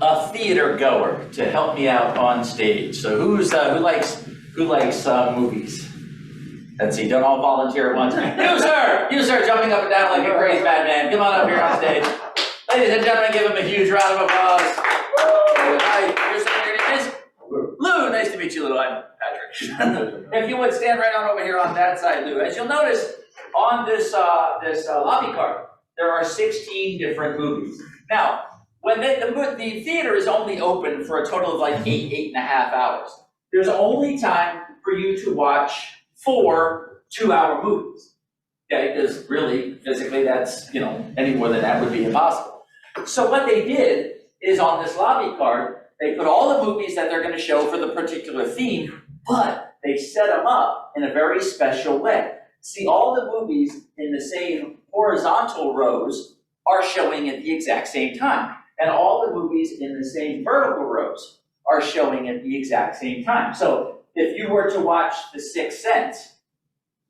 a theater goer to help me out on stage. So who likes movies? Let's see, don't all volunteer at once. You sir, jumping up and down like a crazy madman. Come on up here on stage. Ladies and gentlemen, give him a huge round of applause. Hi, your name is? Lou, nice to meet you, Lou. I'm Patrick. If you would stand right on over here on that side, Lou. As you'll notice on this lobby card, there are 16 different movies. Now, when the theater is only open for a total of like 8.5 hours, there's only time for you to watch 4 2-hour movies. Okay, because really, physically, that's, you know, any more than that would be impossible. So what they did is on this lobby card, they put all the movies that they're going to show for the particular theme, but they set them up in a very special way. See, all the movies in the same horizontal rows are showing at the exact same time. And all the movies in the same vertical rows are showing at the exact same time. So if you were to watch The Sixth Sense,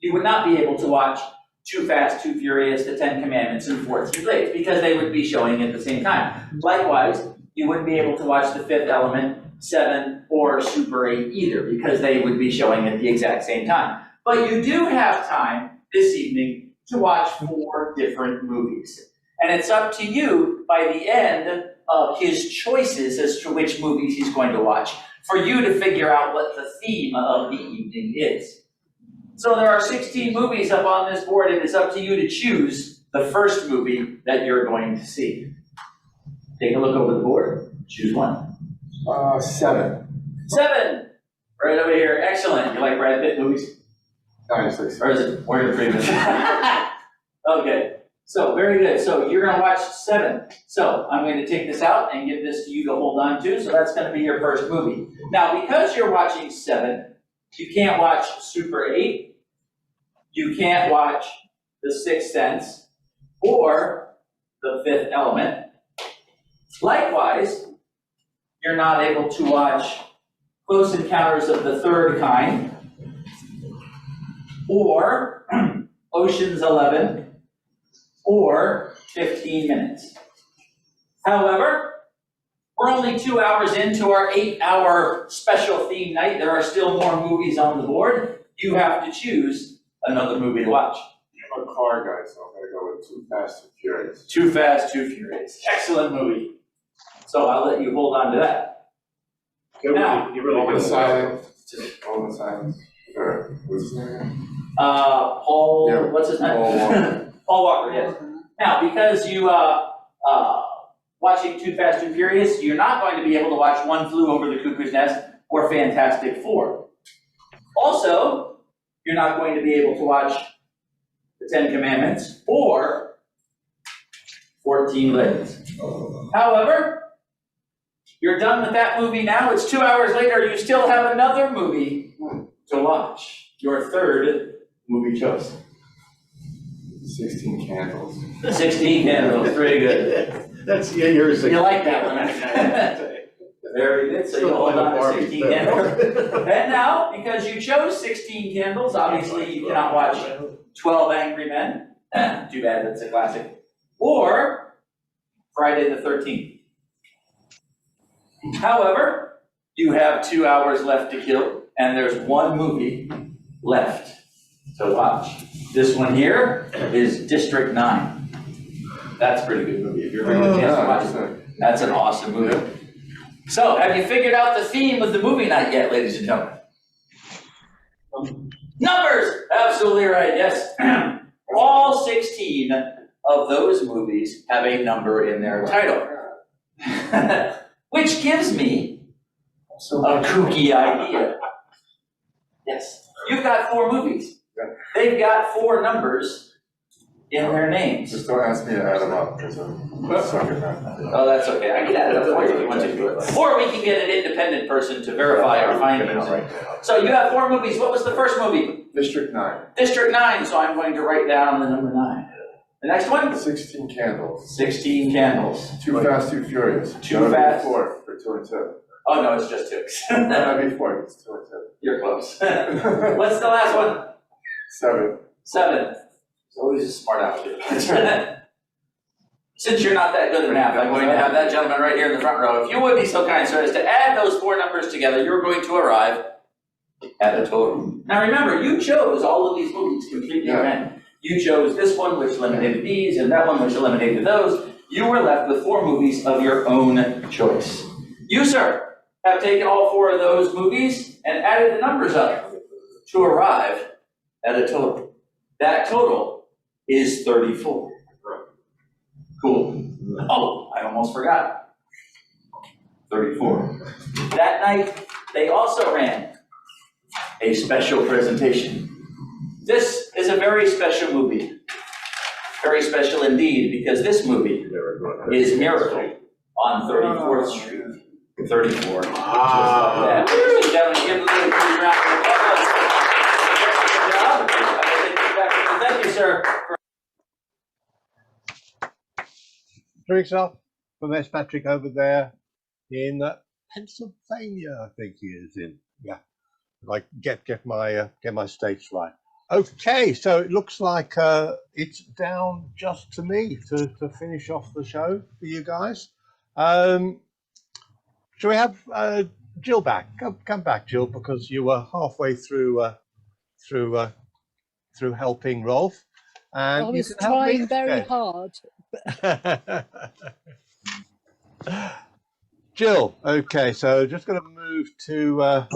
you would not be able to watch Too Fast, Too Furious, The 10 Commandments, and 14 Days, because they would be showing at the same time. Likewise, you wouldn't be able to watch The Fifth Element, 7, or Super 8 either, because they would be showing at the exact same time. But you do have time this evening to watch 4 different movies. And it's up to you by the end of his choices as to which movies he's going to watch, for you to figure out what the theme of the evening is. So there are 16 movies up on this board, and it's up to you to choose the first movie that you're going to see. Take a look over the board, choose one. 7. 7, right over here, excellent. You like Brad Pitt movies? No, it's 6. Or is it, where are the previous? Okay. So, very good. So, you're going to watch 7. So, I'm going to take this out and give this to you to hold on to. So, that's going to be your first movie. Now, because you're watching 7, you can't watch Super 8. You can't watch The Sixth Sense or The Fifth Element. Likewise, you're not able to watch Close Encounters of the Third Kind or Ocean's 11. Or 15 minutes. However, we're only 2 hours into our 8-hour special theme night. There are still more movies on the board. You have to choose another movie to watch. I'm a car guy, so I'm going to go with Too Fast, Too Furious. Too Fast, Too Furious. Excellent movie. So I'll let you hold on to that. Now, You really all the silence. All the silence. Sure. What's his name? Paul, Yeah, what's his name? Paul Walker. Paul Walker, yes. Now, because you watching Too Fast, Too Furious, you're not going to be able to watch One Flew Over the Cuckoo's Nest or Fantastic Four. Also, you're not going to be able to watch The 10 Commandments or 14 Days. However, you're done with that movie now. It's 2 hours later. You still have another movie to watch. Your third movie choice. 16 Candles. 16 Candles, very good. That's, yeah, yours. You like that one, That's Very good. So you hold on to 16 candles. And now, because you chose 16 candles, obviously you cannot watch 12 Angry Men. Too bad, that's a classic. Or Friday the 13th. However, you have 2 hours left to kill, and there's one movie left to watch. This one here is District 9. That's a pretty good movie. If you're ever getting a chance to watch it, that's an awesome movie. So, have you figured out the theme of the movie night yet, ladies and gentlemen? Numbers! Absolutely right, yes. All 16 of those movies have a number in their title. Which gives me a kooky idea. Yes. You've got 4 movies. They've got 4 numbers in their names. Just don't ask me to add them up, because I'm sucking that. Oh, that's okay. I can add it up for you if you want to. Or we can get an independent person to verify our findings. So you have 4 movies. What was the first movie? District 9. District 9. So I'm going to write down the number 9. The next one? 16 Candles. 16 Candles. Too Fast, Too Furious. Too Fast. 4 for 2 and 2. Oh, no, it's just 2. That'd be 4. It's 2 and 2. You're close. What's the last one? 7. 7. It's always a smart outfit. Since you're not that good at math, I'm going to have that gentleman right here in the front row. If you would be so kind, sir, as to add those 4 numbers together, you're going to arrive at a total. Now remember, you chose all of these movies completely random. You chose this one, which eliminated these, and that one, which eliminated those. You were left with 4 movies of your own choice. You, sir, have taken all 4 of those movies and added the numbers up to arrive at a total. That total is 34. Cool. Oh, I almost forgot. 34. That night, they also ran a special presentation. This is a very special movie. Very special indeed, because this movie is Miracle on 34th Street. 34. Wow. Yeah. Ladies and gentlemen, give them a huge round of applause. Good job. Thank you, sir. Drinks up from S. Patrick over there in Pennsylvania, I think he is in. Yeah, like get my states right. Okay, so it looks like it's down just to me to finish off the show for you guys. Shall we have Jill back? Come back, Jill, because you were halfway through helping Rolf, and I was trying very hard. Jill, okay, so just going to move to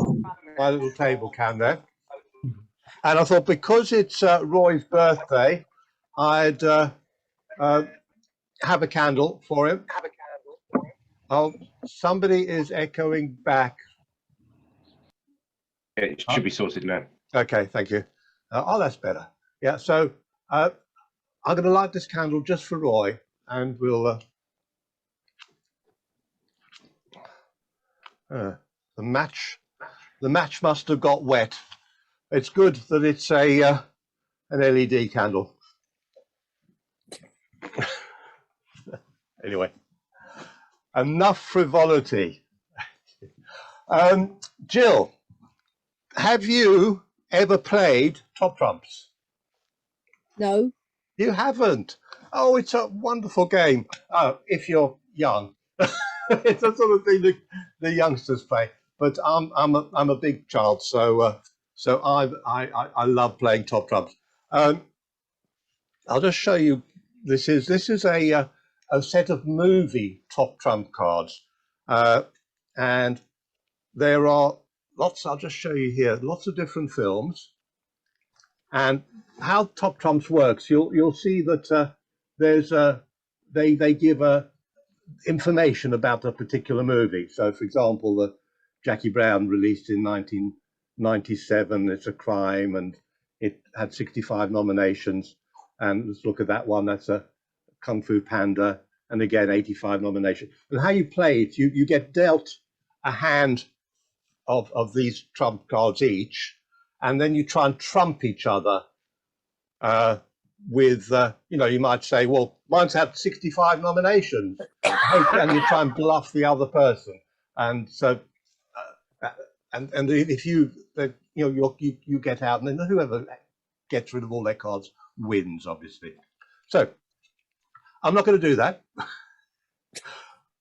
my little table cam there. And I thought because it's Roy's birthday, I'd have a candle for him. Oh, somebody is echoing back. It should be sorted now. Okay, thank you. Oh, that's better. Yeah, so I'm going to light this candle just for Roy, and we'll... the match must have got wet. It's good that it's an LED candle. Anyway, enough frivolity. Jill, have you ever played Top Trumps? No. You haven't? Oh, it's a wonderful game. Oh, if you're young. It's the sort of thing that the youngsters play. But I'm a big child, so I love playing Top Trumps. I'll just show you. This is a set of movie Top Trump cards, and there are lots. I'll just show you here. Lots of different films, and how Top Trumps works. You'll see that there's they give information about a particular movie. So, for example, the Jackie Brown released in 1997. It's a crime, and it had 65 nominations. And let's look at that one. That's a Kung Fu Panda, and again 85 nominations. And how you play it, you get dealt a hand of these trump cards each, and then you try and trump each other with you might say, well, mine's had 65 nominations, and you try and bluff the other person. And so, and if you you get out, and then whoever gets rid of all their cards wins, obviously. So I'm not going to do that,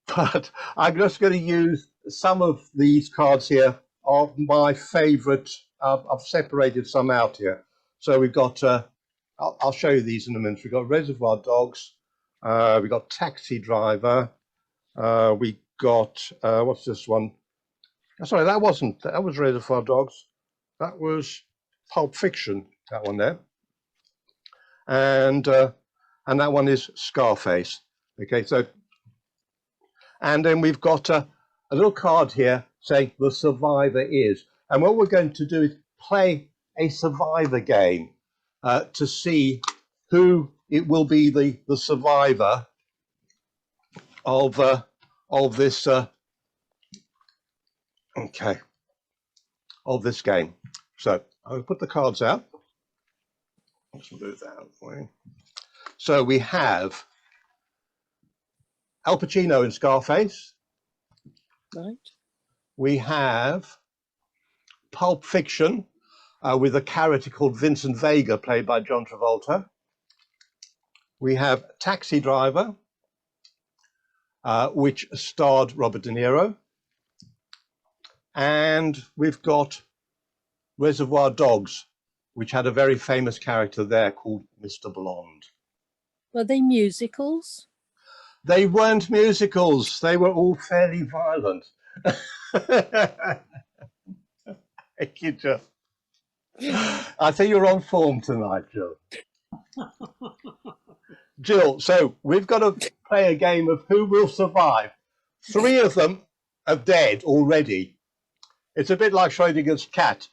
but I'm just going to use some of these cards here of my favorite. I've separated some out here. So we've got, I'll show you these in a minute. We've got Reservoir Dogs, we've got Taxi Driver, we got, what's this one? Sorry, that was Reservoir Dogs. That was Pulp Fiction, that one there. And that one is Scarface. Okay, so, and then we've got a little card here saying the survivor is. And what we're going to do is play a survivor game to see who it will be the survivor of this of this game. So I'll put the cards out. Let's move that out of the way. So we have Al Pacino in Scarface. Right. We have Pulp Fiction with a character called Vincent Vega, played by John Travolta. We have Taxi Driver, which starred Robert De Niro. And we've got Reservoir Dogs, which had a very famous character there called Mr. Blonde. Were they musicals? They weren't musicals. They were all fairly violent. Thank you, Jill. I think you're on form tonight, Jill. Jill, so we've got to play a game of who will survive. 3 of them are dead already. It's a bit like Schrodinger's cat.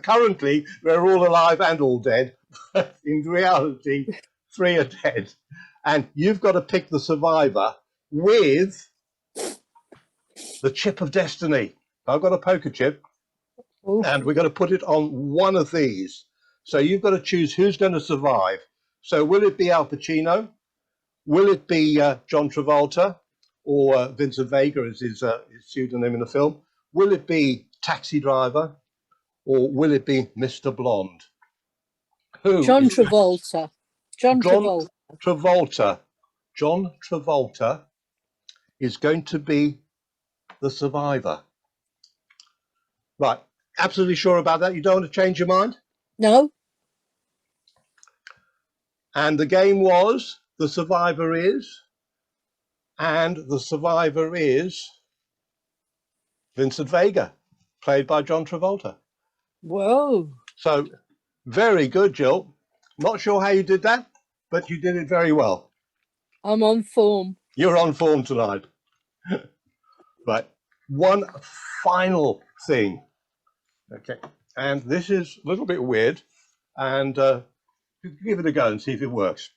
Currently, they're all alive and all dead. In reality, 3 are dead. And you've got to pick the survivor with the chip of destiny. I've got a poker chip, and we're going to put it on one of these. So you've got to choose who's going to survive. So will it be Al Pacino? Will it be John Travolta? Or Vincent Vega is his pseudonym in the film? Will it be Taxi Driver? Or will it be Mr. Blonde? John Travolta. John Travolta. Travolta. John Travolta is going to be the survivor. Right. Absolutely sure about that? You don't want to change your mind? No. And the game was the survivor is, and the survivor is Vincent Vega, played by John Travolta. Whoa. So very good, Jill. Not sure how you did that, but you did it very well. I'm on form. You're on form tonight. Right. One final thing. Okay. And this is a little bit weird. And give it a go and see if it works.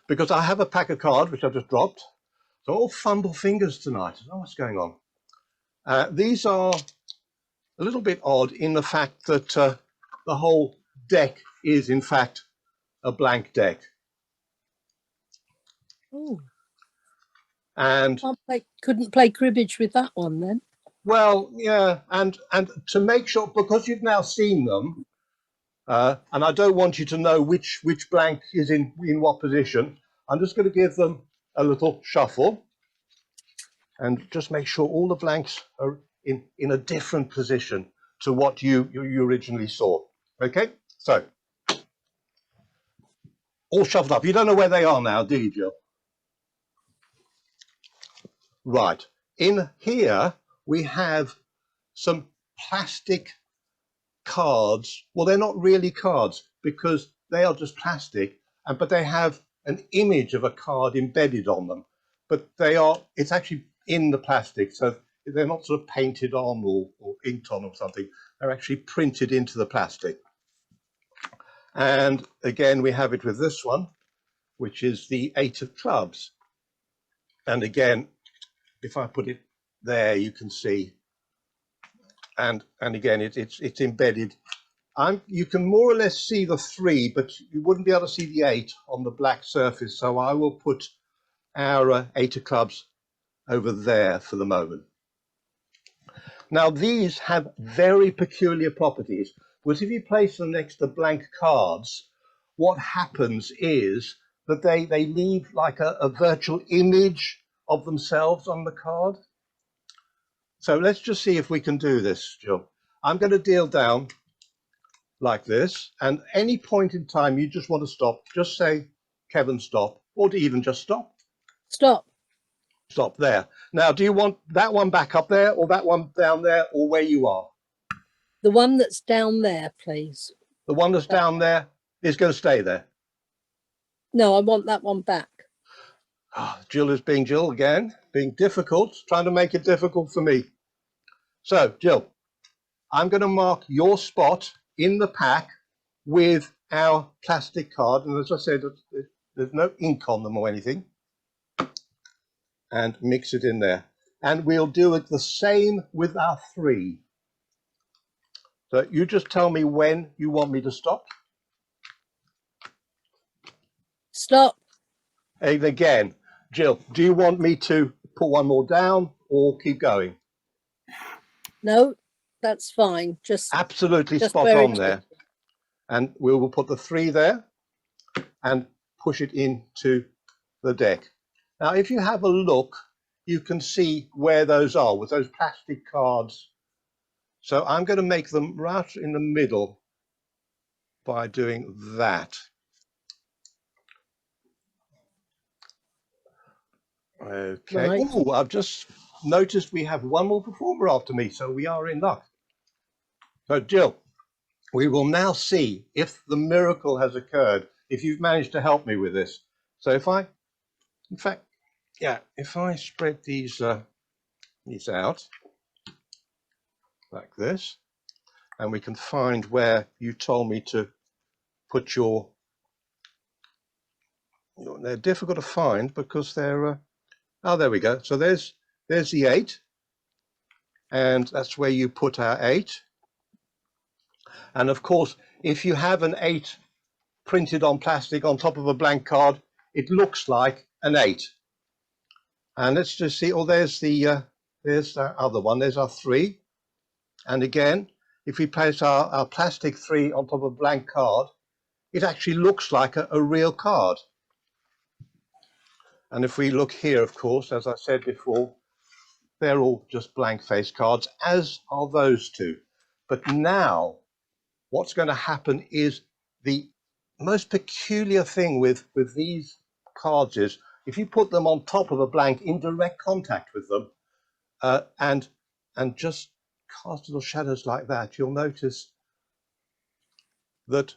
Because I have a pack of cards, which I've just dropped. So all fumble fingers tonight. I don't know what's going on. These are a little bit odd in the fact that the whole deck is, in fact, a blank deck. Oh. And couldn't play cribbage with that one then. Well, yeah, and to make sure, because you've now seen them, and I don't want you to know which blank is in what position, I'm just going to give them a little shuffle and just make sure all the blanks are in a different position to what you originally saw. Okay, so all shuffled up. You don't know where they are now, do you, Jill? Right. In here, we have some plastic cards. Well, they're not really cards because they are just plastic, but they have an image of a card embedded on them. But it's actually in the plastic, so they're not sort of painted on or inked on or something. They're actually printed into the plastic. And again, we have it with this one, which is the 8 of clubs. And again, if I put it there, you can see, and again, it's embedded. You can more or less see the 3, but you wouldn't be able to see the 8 on the black surface. So I will put our 8 of clubs over there for the moment. Now, these have very peculiar properties, because if you place them next to blank cards, what happens is that they leave like a virtual image of themselves on the card. So let's just see if we can do this, Jill. I'm going to deal down like this, and any point in time you just want to stop, just say, Kevin, stop, or even just stop. Stop. Stop there. Now, do you want that one back up there, or that one down there, or where you are? The one that's down there, please. The one that's down there is going to stay there. No, I want that one back. Jill is being Jill again, being difficult, trying to make it difficult for me. So, Jill, I'm going to mark your spot in the pack with our plastic card. And as I said, there's no ink on them or anything. And mix it in there. And we'll do it the same with our 3. So you just tell me when you want me to stop. Stop. And again, Jill, do you want me to put one more down or keep going? No, that's fine. Just absolutely just spot where on it there. is. And we will put the 3 there and push it into the deck. Now, if you have a look, you can see where those are with those plastic cards. So I'm going to make them right in the middle by doing that. Okay. Right. Oh, I've just noticed we have one more performer after me, so we are in luck. So, Jill, we will now see if the miracle has occurred, if you've managed to help me with this. So if I, in fact, yeah, if I spread these out like this, and we can find where you told me to put your they're difficult to find because they're, oh, there we go. So there's the 8, and that's where you put our 8. And of course, if you have an 8 printed on plastic on top of a blank card, it looks like an 8. And let's just see, oh, there's our other one, there's our 3. And again, if we place our plastic 3 on top of a blank card, it actually looks like a real card. And if we look here, of course, as I said before, they're all just blank face cards, as are those 2. But now, what's going to happen is the most peculiar thing with these cards is if you put them on top of a blank in direct contact with them and just cast little shadows like that, you'll notice that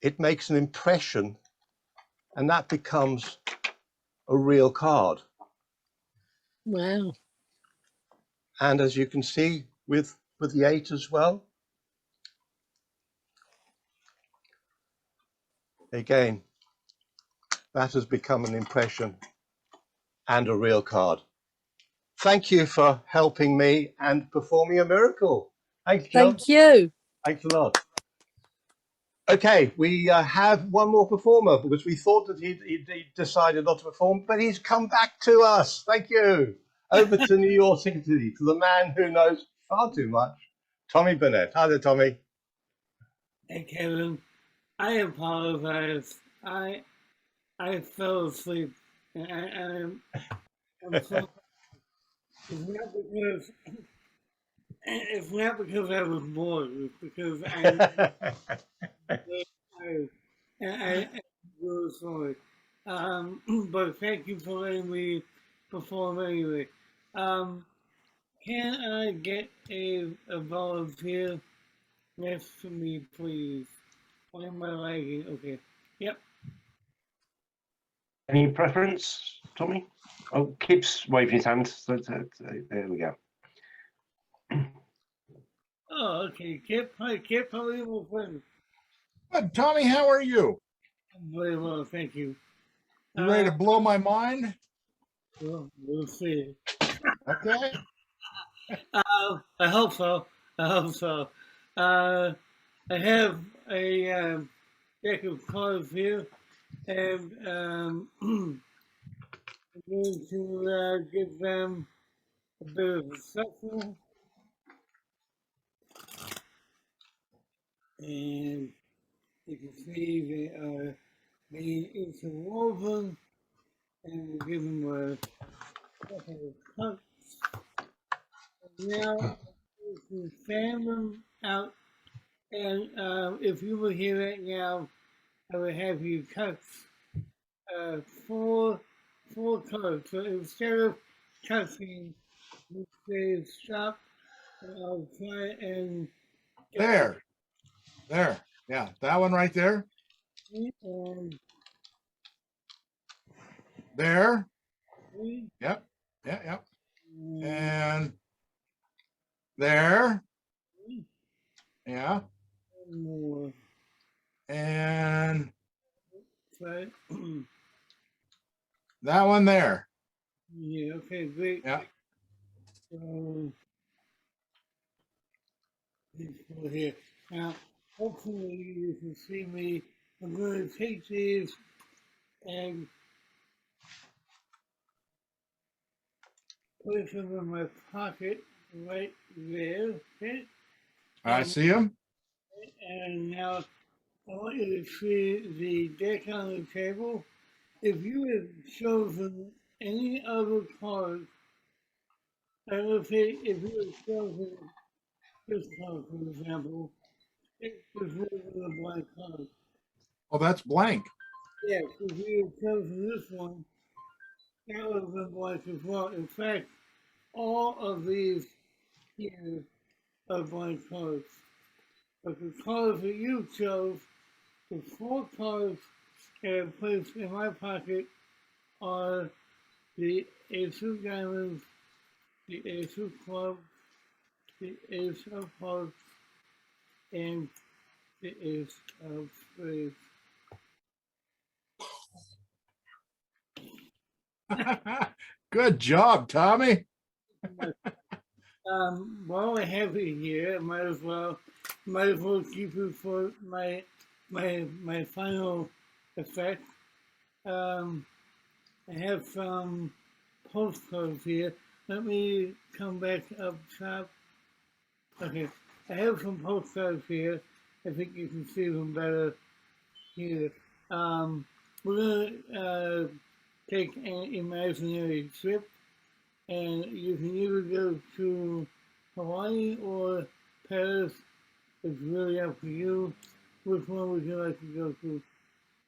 it makes an impression, and that becomes a real card. Wow. And as you can see with the 8 as well, again, that has become an impression and a real card. Thank you for helping me and performing a miracle. Thanks, Jill. Thank you. Thanks a lot. Okay, we have one more performer because we thought that he decided not to perform, but he's come back to us. Thank you. Over to New York City, to the man who knows far too much, Tommy Burnett. Hi there, Tommy. Hey, Kevin. I apologize. I fell asleep. I'm so, it's not because I was bored. It's because I'm really sorry. But thank you for letting me perform anyway. Can I get a volunteer next to me, please? Why am I lagging? Okay. Yep. Any preference, Tommy? Oh, keeps waving his hand. So, there we go. Oh, okay. Can't probably more friends. Good, Tommy. How are you? I'm very well, thank you. You ready to blow my mind? Well, we'll see. Okay. I hope so. I hope so. I have a deck of cards here, and I'm going to give them a bit of a shuffle. And you can see they are being interwoven, and we'll give them a couple of cuts. And now you can fan them out, and if you were here right now, I would have you cut four colors. So instead of cutting, you say stop, and I'll try and There. Yeah, that one right there. and There. three, Yep. Yep. And there. Yeah. and more. And Right. that one there. Yeah, okay, great. Yeah. So, these four here. Now, hopefully you can see me. I'm going to take these and put them in my pocket right there. Okay. I see them. And now I want you to see the deck on the table. If you had chosen any other card, I would say if you had chosen this card, for example, it was really a blank card. Oh, that's blank. Yes, if you had chosen this one, that would have been blank as well. In fact, all of these here are blank cards. But the cards that you chose, the four cards that I placed in my pocket are the Ace of Diamonds, the Ace of Clubs, the Ace of Hearts, and the Ace of Spades. Good job, Tommy. While I have it here, I might as well keep it for my final effect. I have some postcards here. Let me come back up top. Okay, I have some postcards here. I think you can see them better here. We're gonna take an imaginary trip, and you can either go to Hawaii or Paris. It's really up to you. Which one would you like to go to?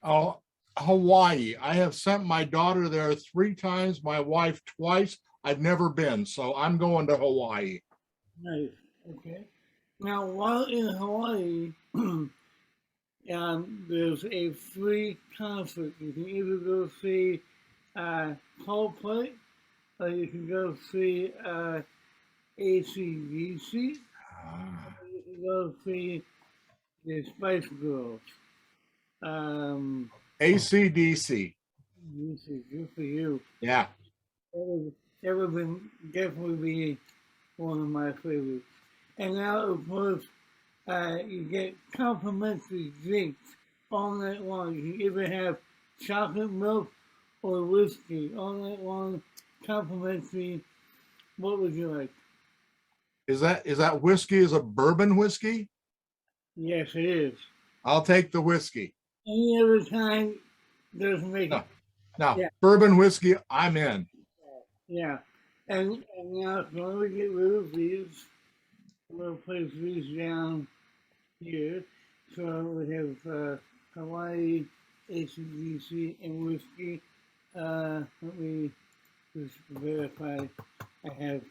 Oh, Hawaii. I have sent my daughter there 3 times, my wife twice. I've never been, so I'm going to Hawaii. Nice. Okay. Now, while in Hawaii, there's a free concert. You can either go see Coldplay, or you can go see AC/DC, or you can go see the Spice Girls. AC/DC. Good for you. Yeah. That would definitely be one of my favorites. And now, of course, you get complimentary drinks all night long. You can either have chocolate milk or whiskey all night long, complimentary. What would you like? Is that whiskey? Is a bourbon whiskey? Yes, it is. I'll take the whiskey. Any other time doesn't make it. No, Yeah. bourbon whiskey, I'm in. Yeah. And now, so let me get rid of these. We'll place these down here. So we have Hawaii, AC/DC, and whiskey. Let me just verify I have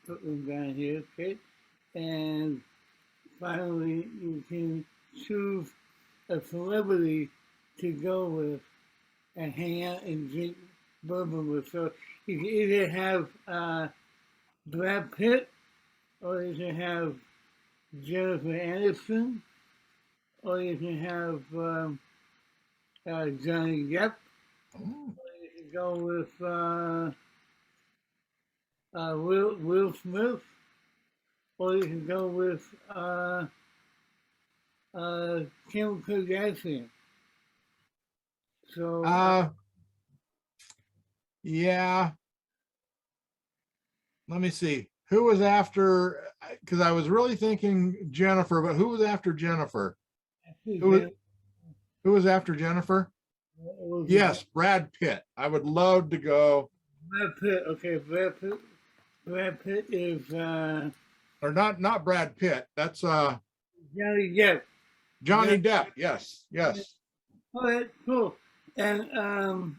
put them down here, okay? And finally, you can choose a celebrity to go with and hang out and drink bourbon with. So you can either have Brad Pitt, or you can have Jennifer Aniston, or you can have Johnny Depp, or you can go with Will Smith, or you can go with Kim Kardashian. So Yeah. Let me see. Who was after? Because I was really thinking Jennifer, but who was after Jennifer? Who was after Jennifer? Yes, Brad Pitt. I would love to go. Brad Pitt. Okay, Brad Pitt. Brad Pitt is Or not Brad Pitt. That's Johnny Depp. Johnny Depp. Yes, yes. All right, cool. And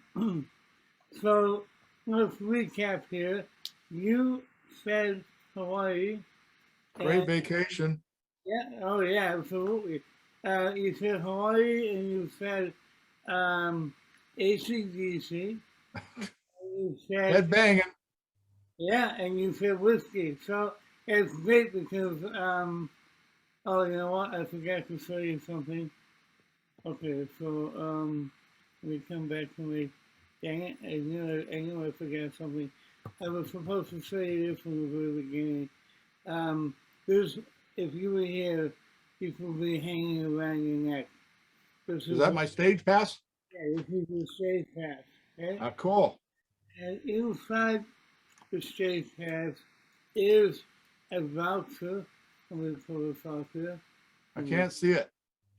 so let's recap here. You said Hawaii. Great and- vacation. Yeah. Oh, yeah. Absolutely. You said Hawaii, and you said AC/DC. You said Head banging. yeah, and you said whiskey. So it's great because oh, you know what? I forgot to show you something. Okay, so let me come back to me. Dang it! I knew I forgot something. I was supposed to say this from the very beginning. This, if you were here, this would be hanging around your neck. This Is that my stage pass? Yeah, this is your stage pass. Okay? Cool. And inside the stage pass is a voucher. I'm going to pull this off here. I can't see it.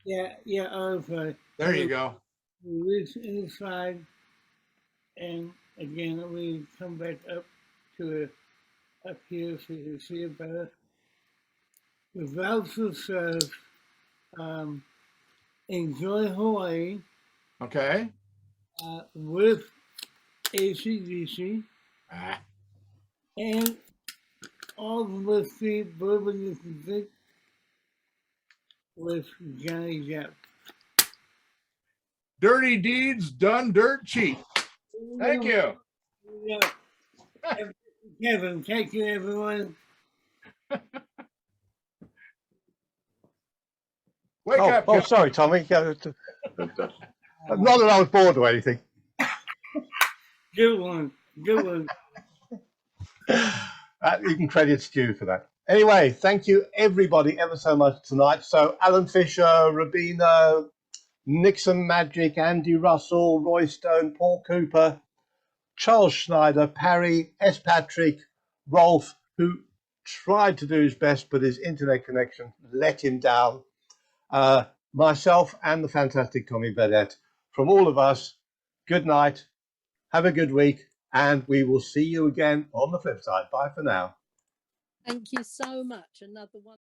Yeah, I'm sorry. There you go. Reach inside, and again, let me come back up to it, up here so you can see it better. The voucher says, enjoy Hawaii. Okay. With AC/DC. And all the whiskey, bourbon you can drink with Johnny Depp. Dirty deeds done dirt cheap. Thank you. Yeah. Kevin, thank you, everyone. Wake up. Oh, sorry, Tommy. Yeah, not that I was bored or anything. Good one. Good one. You can credit Stu for that. Anyway, thank you everybody ever so much tonight. So Alan Fisher, Robina, Nixon Magic, Andy Russell, Roy Stone, Paul Cooper, Charles Schneider, Parry, S. Patrick, Rolf, who tried to do his best, but his internet connection let him down. Myself and the fantastic Tommy Burnett. From all of us, good night, have a good week, and we will see you again on the flip side. Bye for now. Thank you so much. Another one.